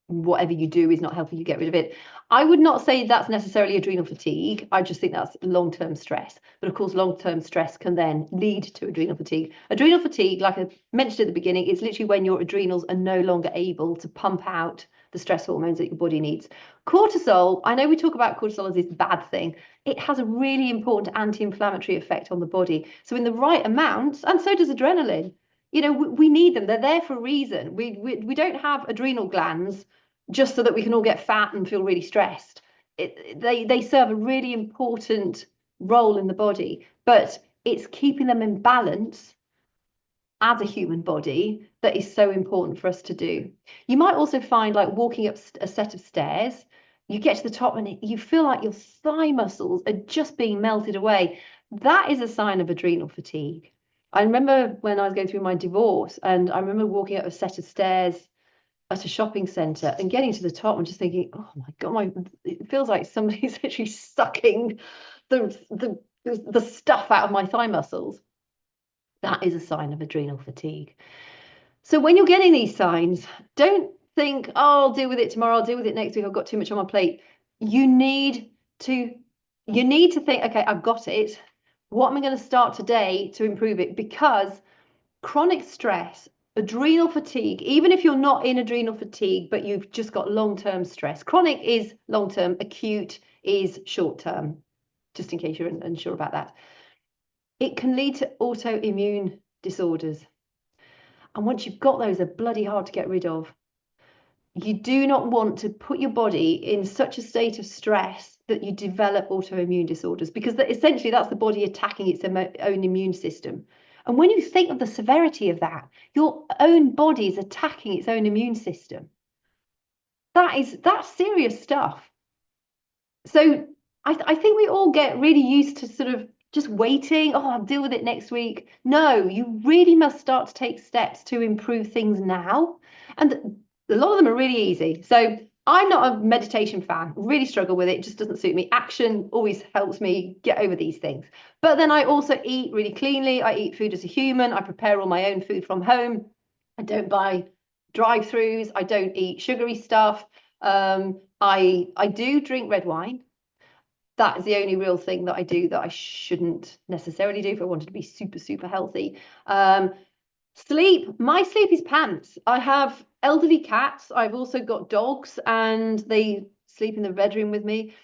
whatever you do is not helping you get rid of it. I would not say that's necessarily adrenal fatigue. I just think that's long-term stress. But of course, long-term stress can then lead to adrenal fatigue. Adrenal fatigue, like I mentioned at the beginning, is literally when your adrenals are no longer able to pump out the stress hormones that your body needs. Cortisol, I know we talk about cortisol as this bad thing. It has a really important anti-inflammatory effect on the body. So in the right amounts, and so does adrenaline. We need them. They're there for a reason. We don't have adrenal glands just so that we can all get fat and feel really stressed. They serve a really important role in the body, but it's keeping them in balance as a human body that is so important for us to do. You might also find, like, walking up a set of stairs, you get to the top and you feel like your thigh muscles are just being melted away. That is a sign of adrenal fatigue. I remember when I was going through my divorce, and I remember walking up a set of stairs at a shopping centre and getting to the top and just thinking, oh my God, it feels like somebody's actually sucking the stuff out of my thigh muscles. That is a sign of adrenal fatigue. So when you're getting these signs, don't think, oh, I'll deal with it tomorrow, I'll deal with it next week, I've got too much on my plate. You need to think, okay, I've got it. What am I going to start today to improve it? Because chronic stress, adrenal fatigue, even if you're not in adrenal fatigue, but you've just got long-term stress. Chronic is long-term, acute is short-term, just in case you're unsure about that. It can lead to autoimmune disorders. And once you've got those, they're bloody hard to get rid of. You do not want to put your body in such a state of stress that you develop autoimmune disorders, because essentially that's the body attacking its own immune system. And when you think of the severity of that, your own body is attacking its own immune system. That's serious stuff. So I think we all get really used to sort of just waiting. Oh, I'll deal with it next week. No, you really must start to take steps to improve things now. And a lot of them are really easy. So I'm not a meditation fan, really struggle with it. It just doesn't suit me. Action always helps me get over these things. But then I also eat really cleanly. I eat food as a human. I prepare all my own food from home. I don't buy drive-throughs. I don't eat sugary stuff. I do drink red wine. That is the only real thing that I do that I shouldn't necessarily do if I wanted to be super, super healthy. Sleep. My sleep is pants. I have elderly cats. I've also got dogs, and they sleep in the bedroom with me.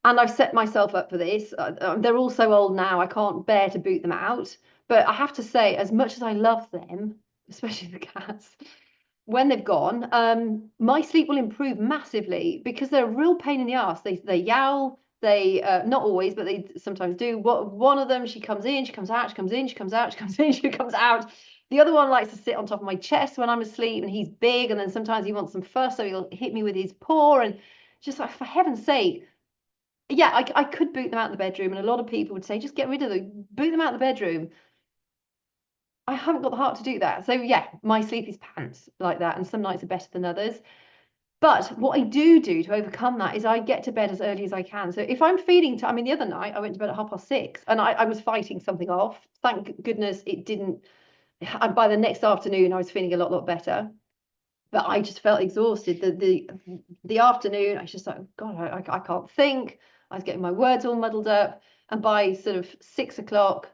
And I've set myself up for this. They're all so old now, I can't bear to boot them out. But I have to say, as much as I love them, especially the cats, when they've gone, my sleep will improve massively, because they're a real pain in the ass. They yowl. They not always, but they sometimes do. One of them, she comes in, she comes out, she comes in, she comes out, she comes in, she comes out. The other one likes to sit on top of my chest when I'm asleep, and he's big, and then sometimes he wants some fuss, so he'll hit me with his paw, and just like, for heaven's sake. Yeah, I could boot them out of the bedroom, and a lot of people would say, just get rid of them, boot them out of the bedroom. I haven't got the heart to do that. So yeah, my sleep is pants like that, and some nights are better than others. But what I do to overcome that is I get to bed as early as I can. So if I'm feeling, I mean, the other night I went to bed at 6:30, and I was fighting something off. Thank goodness it didn't. By the next afternoon, I was feeling a lot better. But I just felt exhausted. The afternoon, I was just like, oh God, I can't think. I was getting my words all muddled up. And by sort of 6 o'clock,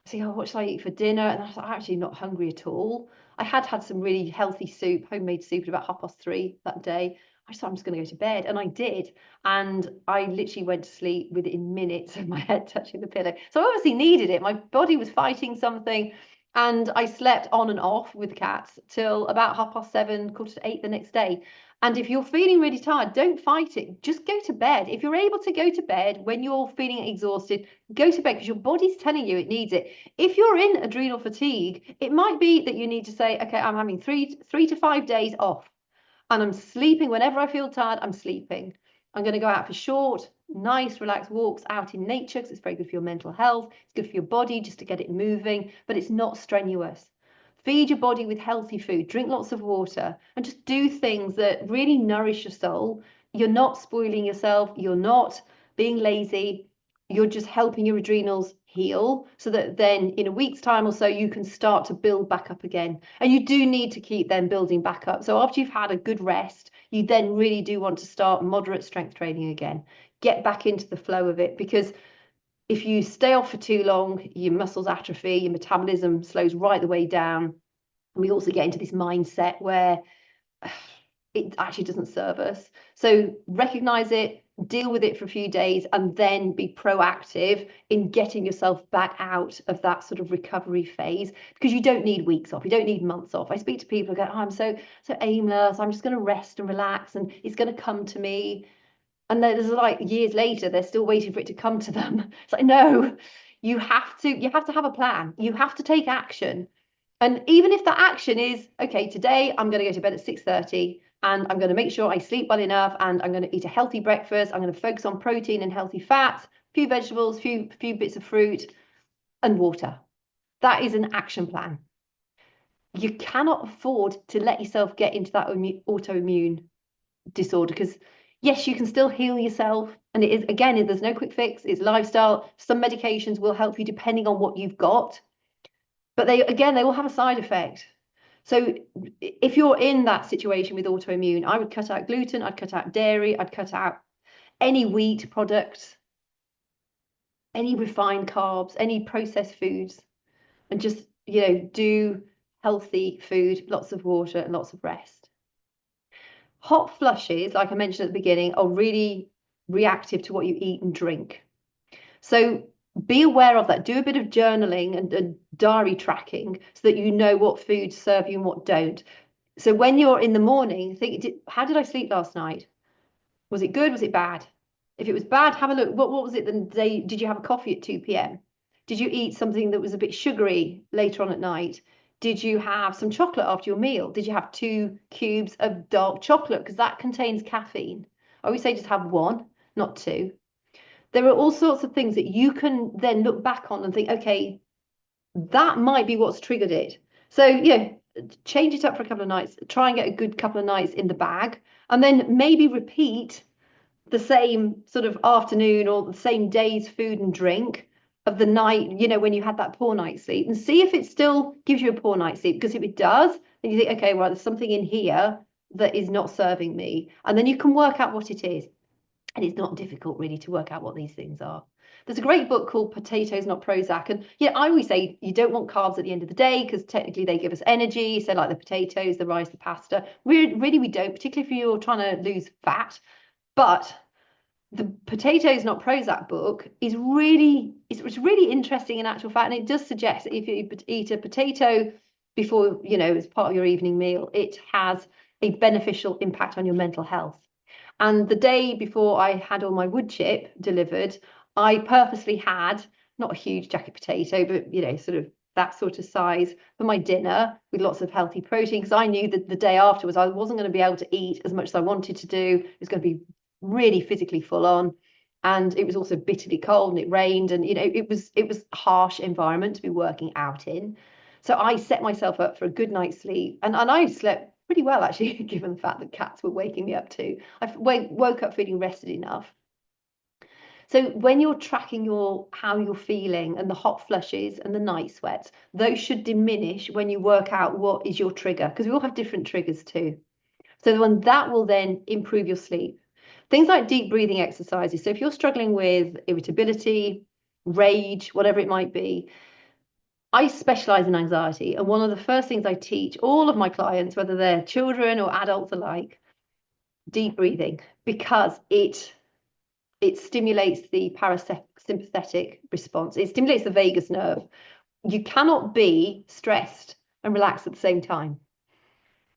I say, oh, what should I eat for dinner? And I was like, actually not hungry at all. I had some really healthy soup, homemade soup, at about 3:30 that day. I just thought, I'm just going to go to bed. And I did. And I literally went to sleep within minutes of my head touching the pillow. So I obviously needed it. My body was fighting something. And I slept on and off with cats till about 7:30, 7:45 the next day. And if you're feeling really tired, don't fight it. Just go to bed. If you're able to go to bed when you're feeling exhausted, go to bed, because your body's telling you it needs it. If you're in adrenal fatigue, it might be that you need to say, okay, I'm having three to 5 days off, and I'm sleeping whenever I feel tired. I'm sleeping. I'm going to go out for short, nice, relaxed walks out in nature, because it's very good for your mental health. It's good for your body just to get it moving, but it's not strenuous. Feed your body with healthy food, drink lots of water, and just do things that really nourish your soul. You're not spoiling yourself. You're not being lazy. You're just helping your adrenals heal, so that then in a week's time or so, you can start to build back up again. And you do need to keep them building back up. So after you've had a good rest, you then really do want to start moderate strength training again. Get back into the flow of it, because if you stay off for too long, your muscles atrophy, your metabolism slows right the way down. And we also get into this mindset where it actually doesn't serve us. So recognize it, deal with it for a few days, and then be proactive in getting yourself back out of that sort of recovery phase, because you don't need weeks off, you don't need months off. I speak to people who go, oh, I'm so aimless, I'm just going to rest and relax and it's going to come to me. And there's like years later, they're still waiting for it to come to them. It's like, no, you have to have a plan. You have to take action. And even if that action is, okay, today I'm going to go to bed at 6:30 and I'm going to make sure I sleep well enough and I'm going to eat a healthy breakfast. I'm going to focus on protein and healthy fats, a few vegetables, few bits of fruit and water. That is an action plan. You cannot afford to let yourself get into that autoimmune disorder, because yes, you can still heal yourself, and it is, again, there's no quick fix. It's lifestyle. Some medications will help you depending on what you've got, but they will have a side effect. So if you're in that situation with autoimmune, I would cut out gluten, I'd cut out dairy, I'd cut out any wheat products, any refined carbs, any processed foods, and just do healthy food, lots of water and lots of rest. Hot flushes, like I mentioned at the beginning, are really reactive to what you eat and drink. So be aware of that. Do a bit of journaling and diary tracking so that you know what foods serve you and what don't. So when you're in the morning, think, how did I sleep last night? Was it good? Was it bad? If it was bad, have a look. What was it the day? Did you have a coffee at 2 p.m.? Did you eat something that was a bit sugary later on at night? Did you have some chocolate after your meal? Did you have 2 cubes of dark chocolate? Because that contains caffeine. I always say just have 1, not 2. There are all sorts of things that you can then look back on and think, okay, that might be what's triggered it. So, change it up for a couple of nights, try and get a good couple of nights in the bag, and then maybe repeat the same sort of afternoon or the same day's food and drink of the night, when you had that poor night's sleep, and see if it still gives you a poor night's sleep. Because if it does, then you think, okay, well, there's something in here that is not serving me. And then you can work out what it is. And it's not difficult really to work out what these things are. There's a great book called Potatoes, Not Prozac. And I always say you don't want carbs at the end of the day because technically they give us energy. So like the potatoes, the rice, the pasta, really we don't, particularly if you're trying to lose fat. But the Potatoes Not Prozac book is it's really interesting in actual fact, and it does suggest that if you eat a potato before as part of your evening meal, it has a beneficial impact on your mental health. And the day before I had all my wood chip delivered, I purposely had not a huge jacket potato, but sort of that sort of size for my dinner with lots of healthy protein, because I knew that the day afterwards I wasn't going to be able to eat as much as I wanted to do. It was going to be really physically full on, and it was also bitterly cold and it rained, and it was a harsh environment to be working out in. So I set myself up for a good night's sleep, and I slept pretty well actually, given the fact that cats were waking me up too. I woke up feeling rested enough. So when you're tracking how you're feeling, and the hot flushes and the night sweats, those should diminish when you work out what is your trigger, because we all have different triggers too. So the one that will then improve your sleep. Things like deep breathing exercises. So if you're struggling with irritability, rage, whatever it might be, I specialize in anxiety. And one of the first things I teach all of my clients, whether they're children or adults alike, deep breathing, because it stimulates the parasympathetic response. It stimulates the vagus nerve. You cannot be stressed and relaxed at the same time.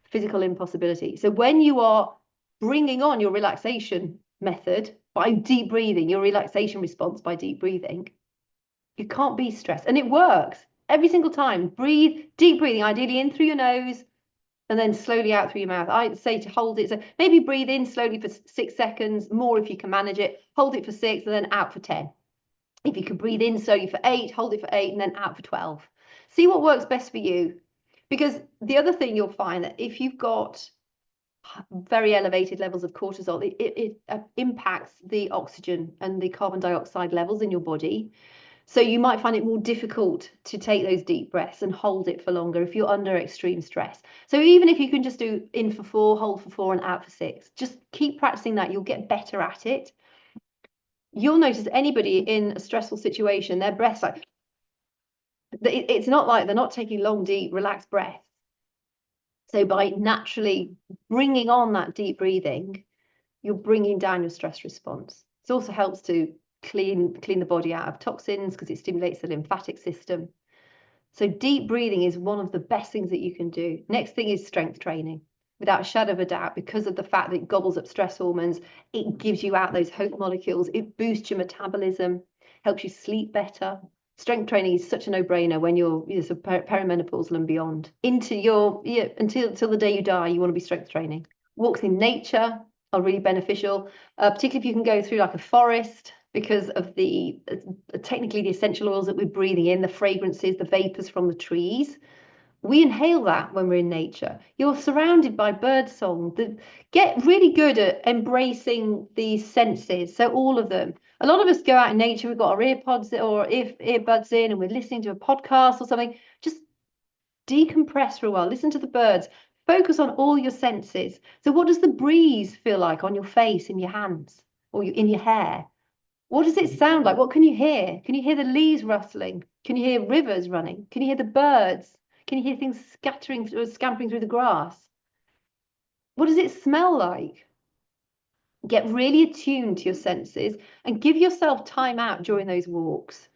Physical impossibility. So when you are bringing on your relaxation method by deep breathing, your relaxation response by deep breathing, you can't be stressed. And it works every single time. Breathe, deep breathing, ideally in through your nose and then slowly out through your mouth. I'd say to hold it. So maybe breathe in slowly for 6 seconds, more if you can manage it. Hold it for 6 and then out for 10. If you can breathe in slowly for 8, hold it for 8 and then out for 12. See what works best for you. Because the other thing you'll find that if you've got very elevated levels of cortisol, it impacts the oxygen and the carbon dioxide levels in your body. So you might find it more difficult to take those deep breaths and hold it for longer if you're under extreme stress. So even if you can just do in for 4, hold for 4, and out for 6, just keep practicing that. You'll get better at it. You'll notice anybody in a stressful situation, their breaths like, it's not like they're not taking long, deep, relaxed breaths. So by naturally bringing on that deep breathing, you're bringing down your stress response. It also helps to clean the body out of toxins because it stimulates the lymphatic system. So deep breathing is one of the best things that you can do. Next thing is strength training. Without a shadow of a doubt, because of the fact that it gobbles up stress hormones, it gives you out those hope molecules, it boosts your metabolism, helps you sleep better. Strength training is such a no-brainer when you're perimenopausal and beyond. Into until the day you die, you want to be strength training. Walks in nature are really beneficial, particularly if you can go through like a forest, because of the technically the essential oils that we're breathing in, the fragrances, the vapors from the trees. We inhale that when we're in nature. You're surrounded by bird song. Get really good at embracing these senses. So all of them. A lot of us go out in nature, we've got our earpods or earbuds in and we're listening to a podcast or something. Just decompress for a while, listen to the birds, focus on all your senses. So what does the breeze feel like on your face, in your hands, or in your hair? What does it sound like? What can you hear? Can you hear the leaves rustling? Can you hear rivers running? Can you hear the birds? Can you hear things scampering through the grass? What does it smell like? Get really attuned to your senses and give yourself time out during those walks.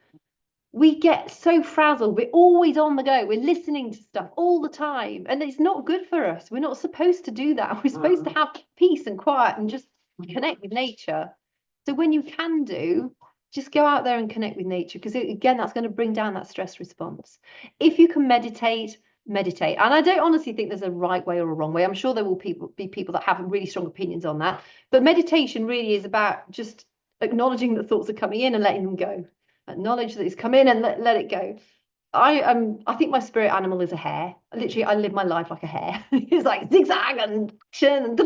We get so frazzled. We're always on the go. We're listening to stuff all the time. And it's not good for us. We're not supposed to do that. We're supposed to have peace and quiet and just connect with nature. So when you can do, just go out there and connect with nature, because again, that's going to bring down that stress response. If you can meditate, meditate. And I don't honestly think there's a right way or a wrong way. I'm sure there will be people that have really strong opinions on that. But meditation really is about just acknowledging that thoughts are coming in and letting them go. Acknowledge that it's come in and let it go. I think my spirit animal is a hare. Literally, I live my life like a hare. It's like zigzag and action,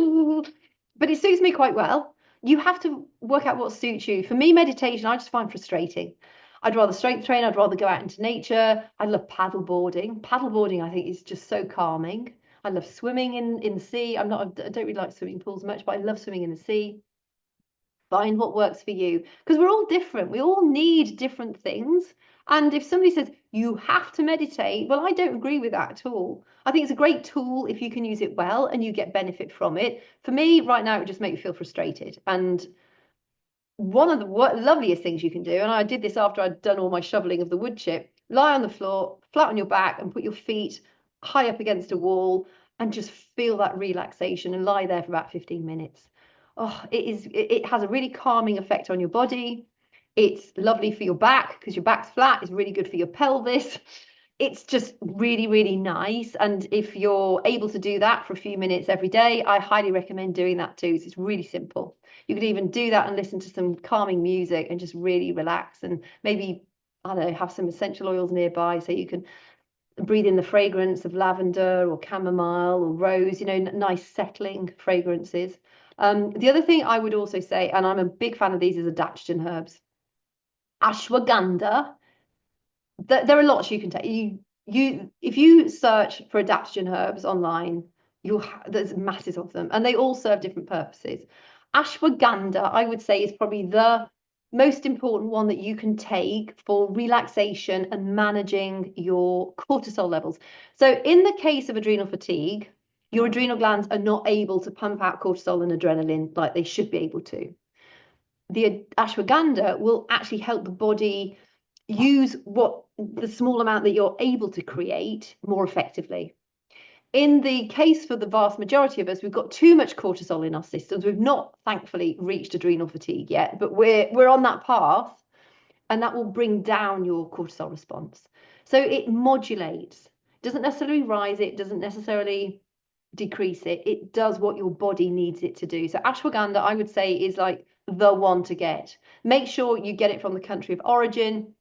but it suits me quite well. You have to work out what suits you. For me, meditation, I just find frustrating. I'd rather strength train. I'd rather go out into nature. I love paddle boarding. Paddle boarding, I think, is just so calming. I love swimming in the sea. I don't really like swimming pools much, but I love swimming in the sea. Find what works for you, because we're all different. We all need different things. And if somebody says you have to meditate, well, I don't agree with that at all. I think it's a great tool if you can use it well and you get benefit from it. For me, right now, it would just make me feel frustrated. And one of the loveliest things you can do, and I did this after I'd done all my shoveling of the wood chip, lie on the floor, flat on your back, and put your feet high up against a wall and just feel that relaxation and lie there for about 15 minutes. Oh, it has a really calming effect on your body. It's lovely for your back because your back's flat. It's really good for your pelvis. It's just really, really nice. And if you're able to do that for a few minutes every day, I highly recommend doing that too. It's really simple. You could even do that and listen to some calming music and just really relax, and maybe, I don't know, have some essential oils nearby so you can breathe in the fragrance of lavender or chamomile or rose, nice settling fragrances. The other thing I would also say, and I'm a big fan of these, is adaptogen herbs. Ashwagandha. There are lots you can take. If you search for adaptogen herbs online, there's masses of them, and they all serve different purposes. Ashwagandha, I would say, is probably the most important one that you can take for relaxation and managing your cortisol levels. So in the case of adrenal fatigue, your adrenal glands are not able to pump out cortisol and adrenaline like they should be able to. The ashwagandha will actually help the body use the small amount that you're able to create more effectively. In the case for the vast majority of us, we've got too much cortisol in our systems. We've not, thankfully, reached adrenal fatigue yet, but we're on that path, and that will bring down your cortisol response. So it modulates. It doesn't necessarily rise it, doesn't necessarily decrease it. It does what your body needs it to do. So ashwagandha, I would say, is like the one to get. Make sure you get it from the country of origin.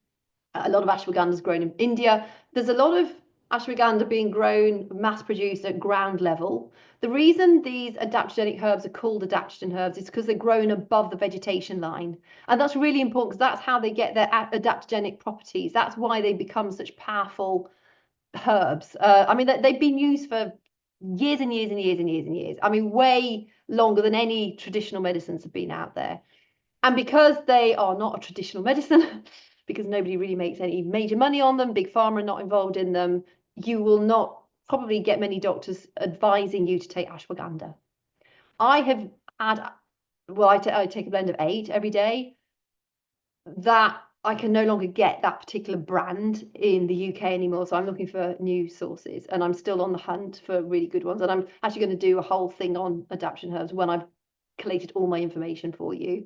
A lot of ashwagandha is grown in India. There's a lot of ashwagandha being grown, mass produced at ground level. The reason these adaptogenic herbs are called adaptogen herbs is because they're grown above the vegetation line. And that's really important because that's how they get their adaptogenic properties. That's why they become such powerful herbs. I mean, they've been used for years and years and years and years and years. I mean, way longer than any traditional medicines have been out there. And because they are not a traditional medicine, because nobody really makes any major money on them, big pharma are not involved in them, you will not probably get many doctors advising you to take ashwagandha. I have had, well, I take a blend of 8 every day. That I can no longer get that particular brand in the UK anymore. So I'm looking for new sources, and I'm still on the hunt for really good ones. And I'm actually going to do a whole thing on adaptation herbs when I've collated all my information for you.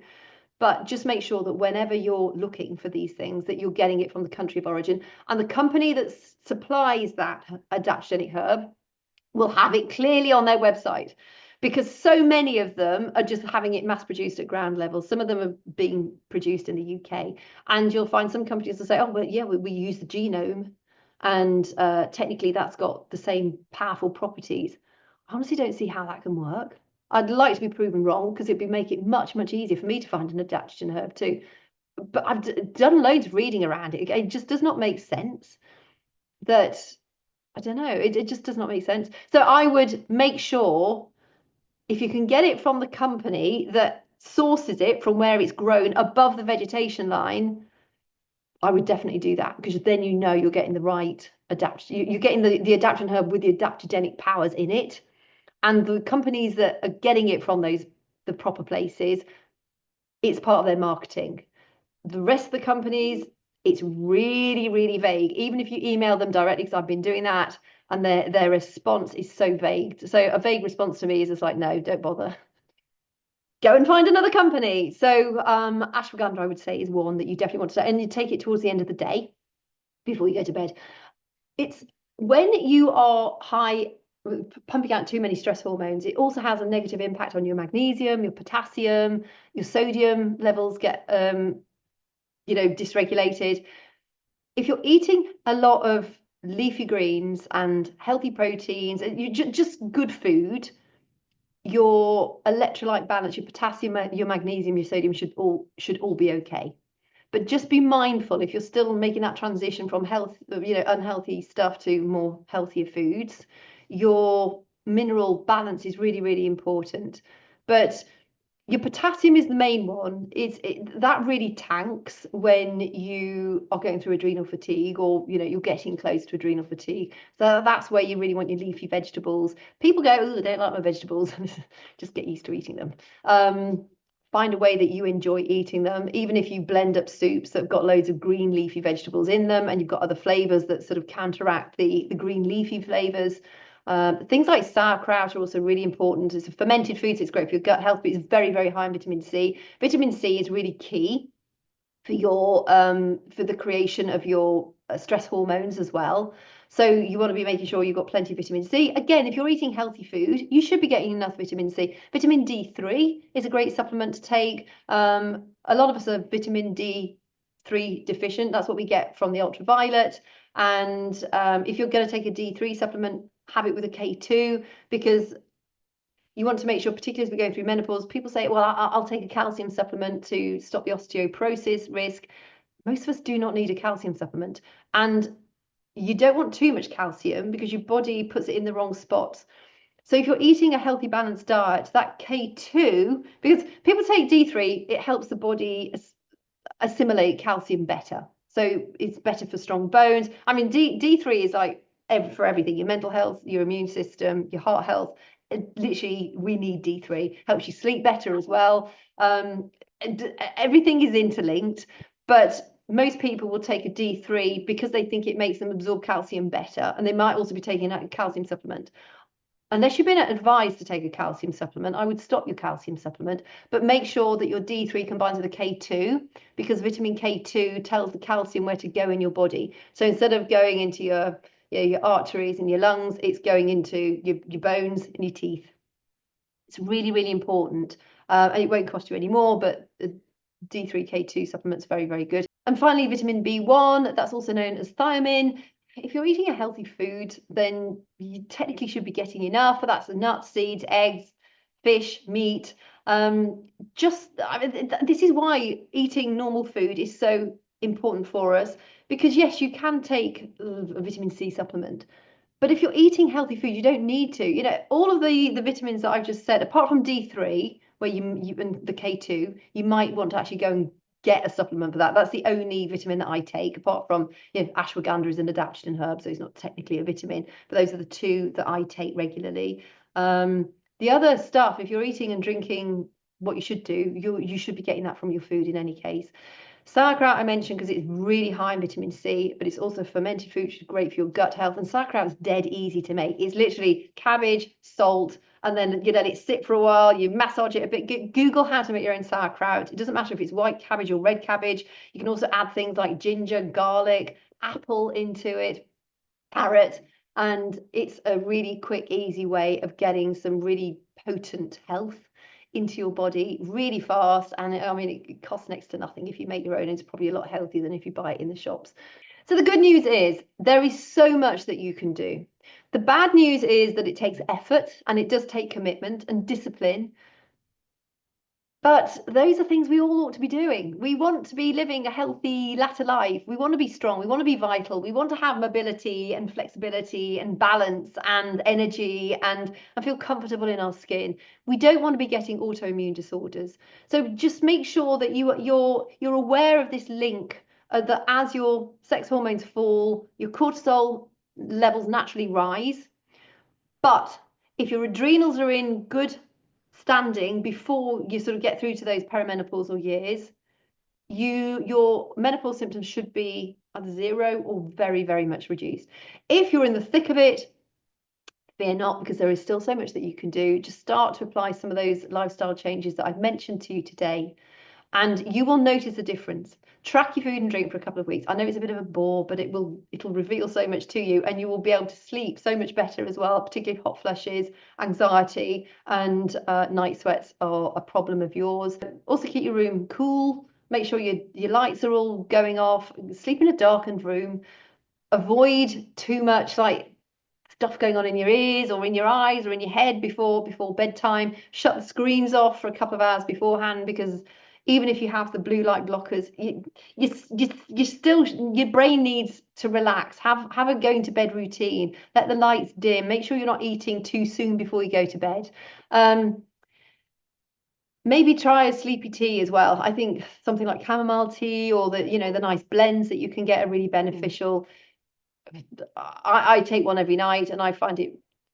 But just make sure that whenever you're looking for these things, that you're getting it from the country of origin. And the company that supplies that adaptogenic herb will have it clearly on their website, because so many of them are just having it mass produced at ground level. Some of them are being produced in the UK, and you'll find some companies will say, oh, well, yeah, we use the genome, and technically that's got the same powerful properties. I honestly don't see how that can work. I'd like to be proven wrong, because it'd make it much, much easier for me to find an adaptogen herb too. But I've done loads of reading around it. It just does not make sense. That, I don't know, it just does not make sense. So I would make sure, if you can get it from the company that sources it from where it's grown above the vegetation line, I would definitely do that, because then you know you're getting the right you're getting the adaptogen herb with the adaptogenic powers in it. And the companies that are getting it from the proper places, it's part of their marketing. The rest of the companies, it's really, really vague. Even if you email them directly, because I've been doing that, and their response is so vague. So a vague response to me is just like, no, don't bother. Go and find another company. So ashwagandha, I would say, is one that you definitely want to do. And you take it towards the end of the day before you go to bed. It's when you are high, pumping out too many stress hormones, it also has a negative impact on your magnesium, your potassium, your sodium levels get dysregulated. If you're eating a lot of leafy greens and healthy proteins, and you just good food, your electrolyte balance, your potassium, your magnesium, your sodium should all be okay. But just be mindful, if you're still making that transition from unhealthy stuff to more healthier foods, your mineral balance is really, really important. But your potassium is the main one. That really tanks when you are going through adrenal fatigue, or you're getting close to adrenal fatigue. So that's where you really want your leafy vegetables. People go, oh, I don't like my vegetables. Just get used to eating them. Find a way that you enjoy eating them, even if you blend up soups that have got loads of green leafy vegetables in them, and you've got other flavors that sort of counteract the green leafy flavors. Things like sauerkraut are also really important. It's a fermented food, so it's great for your gut health, but it's very, very high in vitamin C. Vitamin C is really key for for the creation of your stress hormones as well. So you want to be making sure you've got plenty of vitamin C. Again, if you're eating healthy food, you should be getting enough vitamin C. Vitamin D3 is a great supplement to take. A lot of us are vitamin D3 deficient. That's what we get from the ultraviolet. And if you're going to take a D3 supplement, have it with a K2, because you want to make sure, particularly as we go through menopause, people say, well, I'll take a calcium supplement to stop the osteoporosis risk. Most of us do not need a calcium supplement. And you don't want too much calcium, because your body puts it in the wrong spots. So if you're eating a healthy, balanced diet, that K2, because people take D3, it helps the body assimilate calcium better. So it's better for strong bones. I mean, D3 is like for everything, your mental health, your immune system, your heart health. Literally, we need D3. Helps you sleep better as well. Everything is interlinked, but most people will take a D3 because they think it makes them absorb calcium better, and they might also be taking a calcium supplement. Unless you've been advised to take a calcium supplement, I would stop your calcium supplement, but make sure that your D3 combines with a K2, because vitamin K2 tells the calcium where to go in your body. So instead of going into your arteries and your lungs, it's going into your bones and your teeth. It's really, really important. And it won't cost you any more, but the D3 K2 supplement's very, very good. And finally, vitamin B1, that's also known as thiamine. if you're eating a healthy food, then you technically should be getting enough. But that's the nuts, seeds, eggs, fish, meat. Just I mean, this is why eating normal food is so important for us. Because yes, you can take a vitamin C supplement, but if you're eating healthy food, you don't need to. All of the vitamins that I've just said, apart from D3, where you and the K2, you might want to actually go and get a supplement for that. That's the only vitamin that I take, apart from, ashwagandha is an adaptogen herb, so it's not technically a vitamin. But those are the two that I take regularly. The other stuff, if you're eating and drinking what you should do, you should be getting that from your food in any case. Sauerkraut I mentioned because it's really high in vitamin C, but it's also fermented food, which is great for your gut health. And sauerkraut is dead easy to make. It's literally cabbage, salt, and then you let it sit for a while. You massage it a bit. Google how to make your own sauerkraut. It doesn't matter if it's white cabbage or red cabbage. You can also add things like ginger, garlic, apple into it, carrot, and it's a really quick, easy way of getting some really potent health into your body really fast. And I mean, it costs next to nothing if you make your own. It's probably a lot healthier than if you buy it in the shops. So the good news is there is so much that you can do. The bad news is that it takes effort and it does take commitment and discipline. But those are things we all ought to be doing. We want to be living a healthy latter life. We want to be strong. We want to be vital. We want to have mobility and flexibility and balance and energy and feel comfortable in our skin. We don't want to be getting autoimmune disorders. So just make sure that you're aware of this link, that as your sex hormones fall, your cortisol levels naturally rise. But if your adrenals are in good standing before you sort of get through to those perimenopausal years, your menopause symptoms should be either zero or very, very much reduced. If you're in the thick of it, fear not, because there is still so much that you can do. Just start to apply some of those lifestyle changes that I've mentioned to you today, and you will notice a difference. Track your food and drink for a couple of weeks. I know it's a bit of a bore, but it'll reveal so much to you, and you will be able to sleep so much better as well, particularly hot flushes, anxiety, and night sweats are a problem of yours. Also keep your room cool. Make sure your lights are all going off. Sleep in a darkened room. Avoid too much like stuff going on in your ears or in your eyes or in your head before bedtime. Shut the screens off for a couple of hours beforehand, because even if you have the blue light blockers, you still, your brain needs to relax. Have a going to bed routine. Let the lights dim. Make sure you're not eating too soon before you go to bed. Maybe try a sleepy tea as well. I think something like chamomile tea or the nice blends that you can get are really beneficial. I take one every night and I find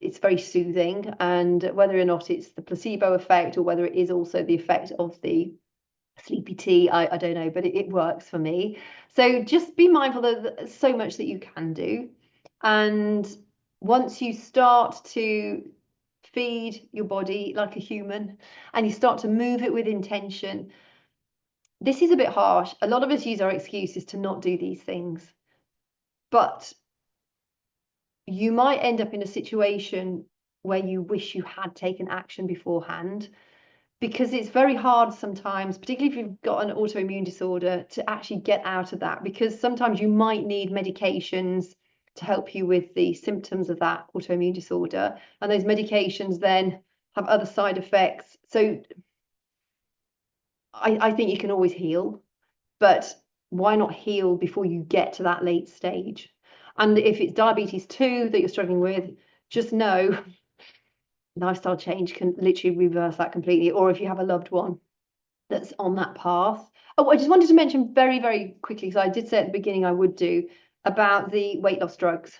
it's very soothing, and whether or not it's the placebo effect or whether it is also the effect of the sleepy tea, I don't know, but it works for me. So just be mindful that there's so much that you can do, and once you start to feed your body like a human and you start to move it with intention, this is a bit harsh. A lot of us use our excuses to not do these things, but you might end up in a situation where you wish you had taken action beforehand, because it's very hard sometimes, particularly if you've got an autoimmune disorder, to actually get out of that, because sometimes you might need medications to help you with the symptoms of that autoimmune disorder, and those medications then have other side effects. So I think you can always heal, but why not heal before you get to that late stage? And if it's diabetes 2 that you're struggling with, just know lifestyle change can literally reverse that completely. Or if you have a loved one that's on that path. Oh, I just wanted to mention very, very quickly, because I did say at the beginning I would do, about the weight loss drugs.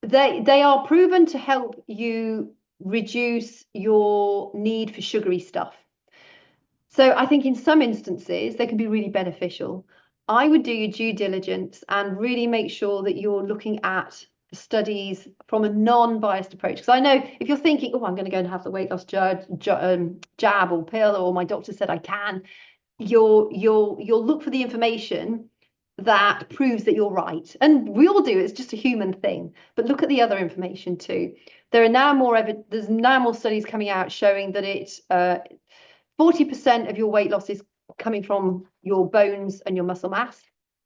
They are proven to help you reduce your need for sugary stuff. So I think in some instances they can be really beneficial. I would do your due diligence and really make sure that you're looking at studies from a non-biased approach. Because I know if you're thinking, oh, I'm going to go and have the weight loss jab or pill, or my doctor said I can, you'll look for the information that proves that you're right. And we all do, it's just a human thing. But look at the other information too. There's now more studies coming out showing that it's 40% of your weight loss is coming from your bones and your muscle mass.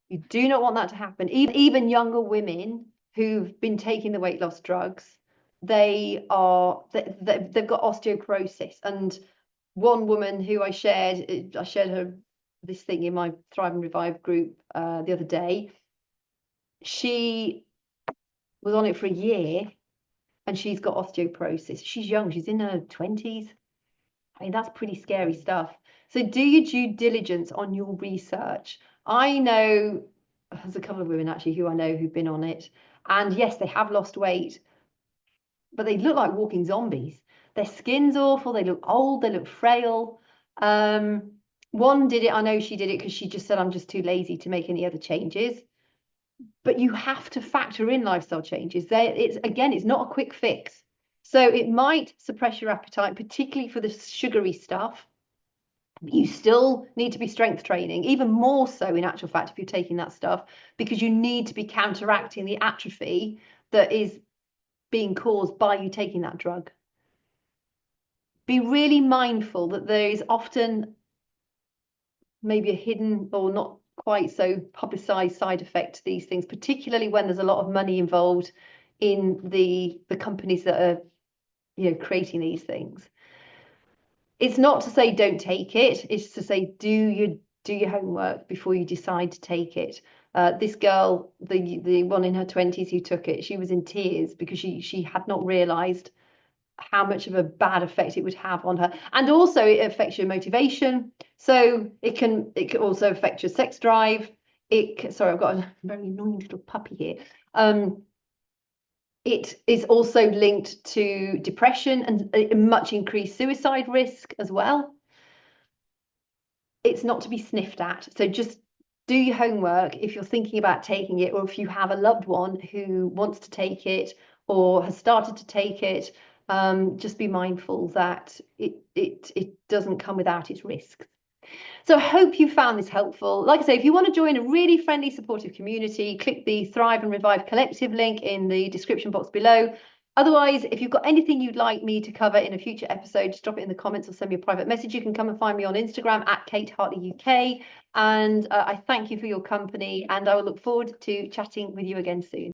You do not want that to happen. Even younger women who've been taking the weight loss drugs, they've got osteoporosis. And one woman who I shared her this thing in my Thrive and Revive group the other day. She was on it for a year and she's got osteoporosis. She's young, she's in her 20s. I mean, that's pretty scary stuff. So do your due diligence on your research. I know there's a couple of women actually who I know who've been on it. And yes, they have lost weight, but they look like walking zombies. Their skin's awful, they look old, they look frail. One did it, I know she did it because she just said, I'm just too lazy to make any other changes. But you have to factor in lifestyle changes. It's not a quick fix. So it might suppress your appetite, particularly for the sugary stuff. You still need to be strength training, even more so in actual fact, if you're taking that stuff, because you need to be counteracting the atrophy that is being caused by you taking that drug. Be really mindful that there is often maybe a hidden or not quite so publicized side effect to these things, particularly when there's a lot of money involved in the companies that are, creating these things. It's not to say don't take it, it's to say do your homework before you decide to take it. This girl, the one in her 20s who took it, she was in tears because she had not realized how much of a bad effect it would have on her. And also it affects your motivation. So it can also affect your sex drive. Sorry, I've got a very annoying little puppy here. It is also linked to depression and a much increased suicide risk as well. It's not to be sniffed at. So just do your homework if you're thinking about taking it, or if you have a loved one who wants to take it or has started to take it. Just be mindful that it doesn't come without its risks. So I hope you found this helpful. Like I say, if you want to join a really friendly, supportive community, click the Thrive and Revive Collective link in the description box below. Otherwise, if you've got anything you'd like me to cover in a future episode, just drop it in the comments or send me a private message. You can come and find me on Instagram at Kate Hartley UK. And I thank you for your company, and I will look forward to chatting with you again soon.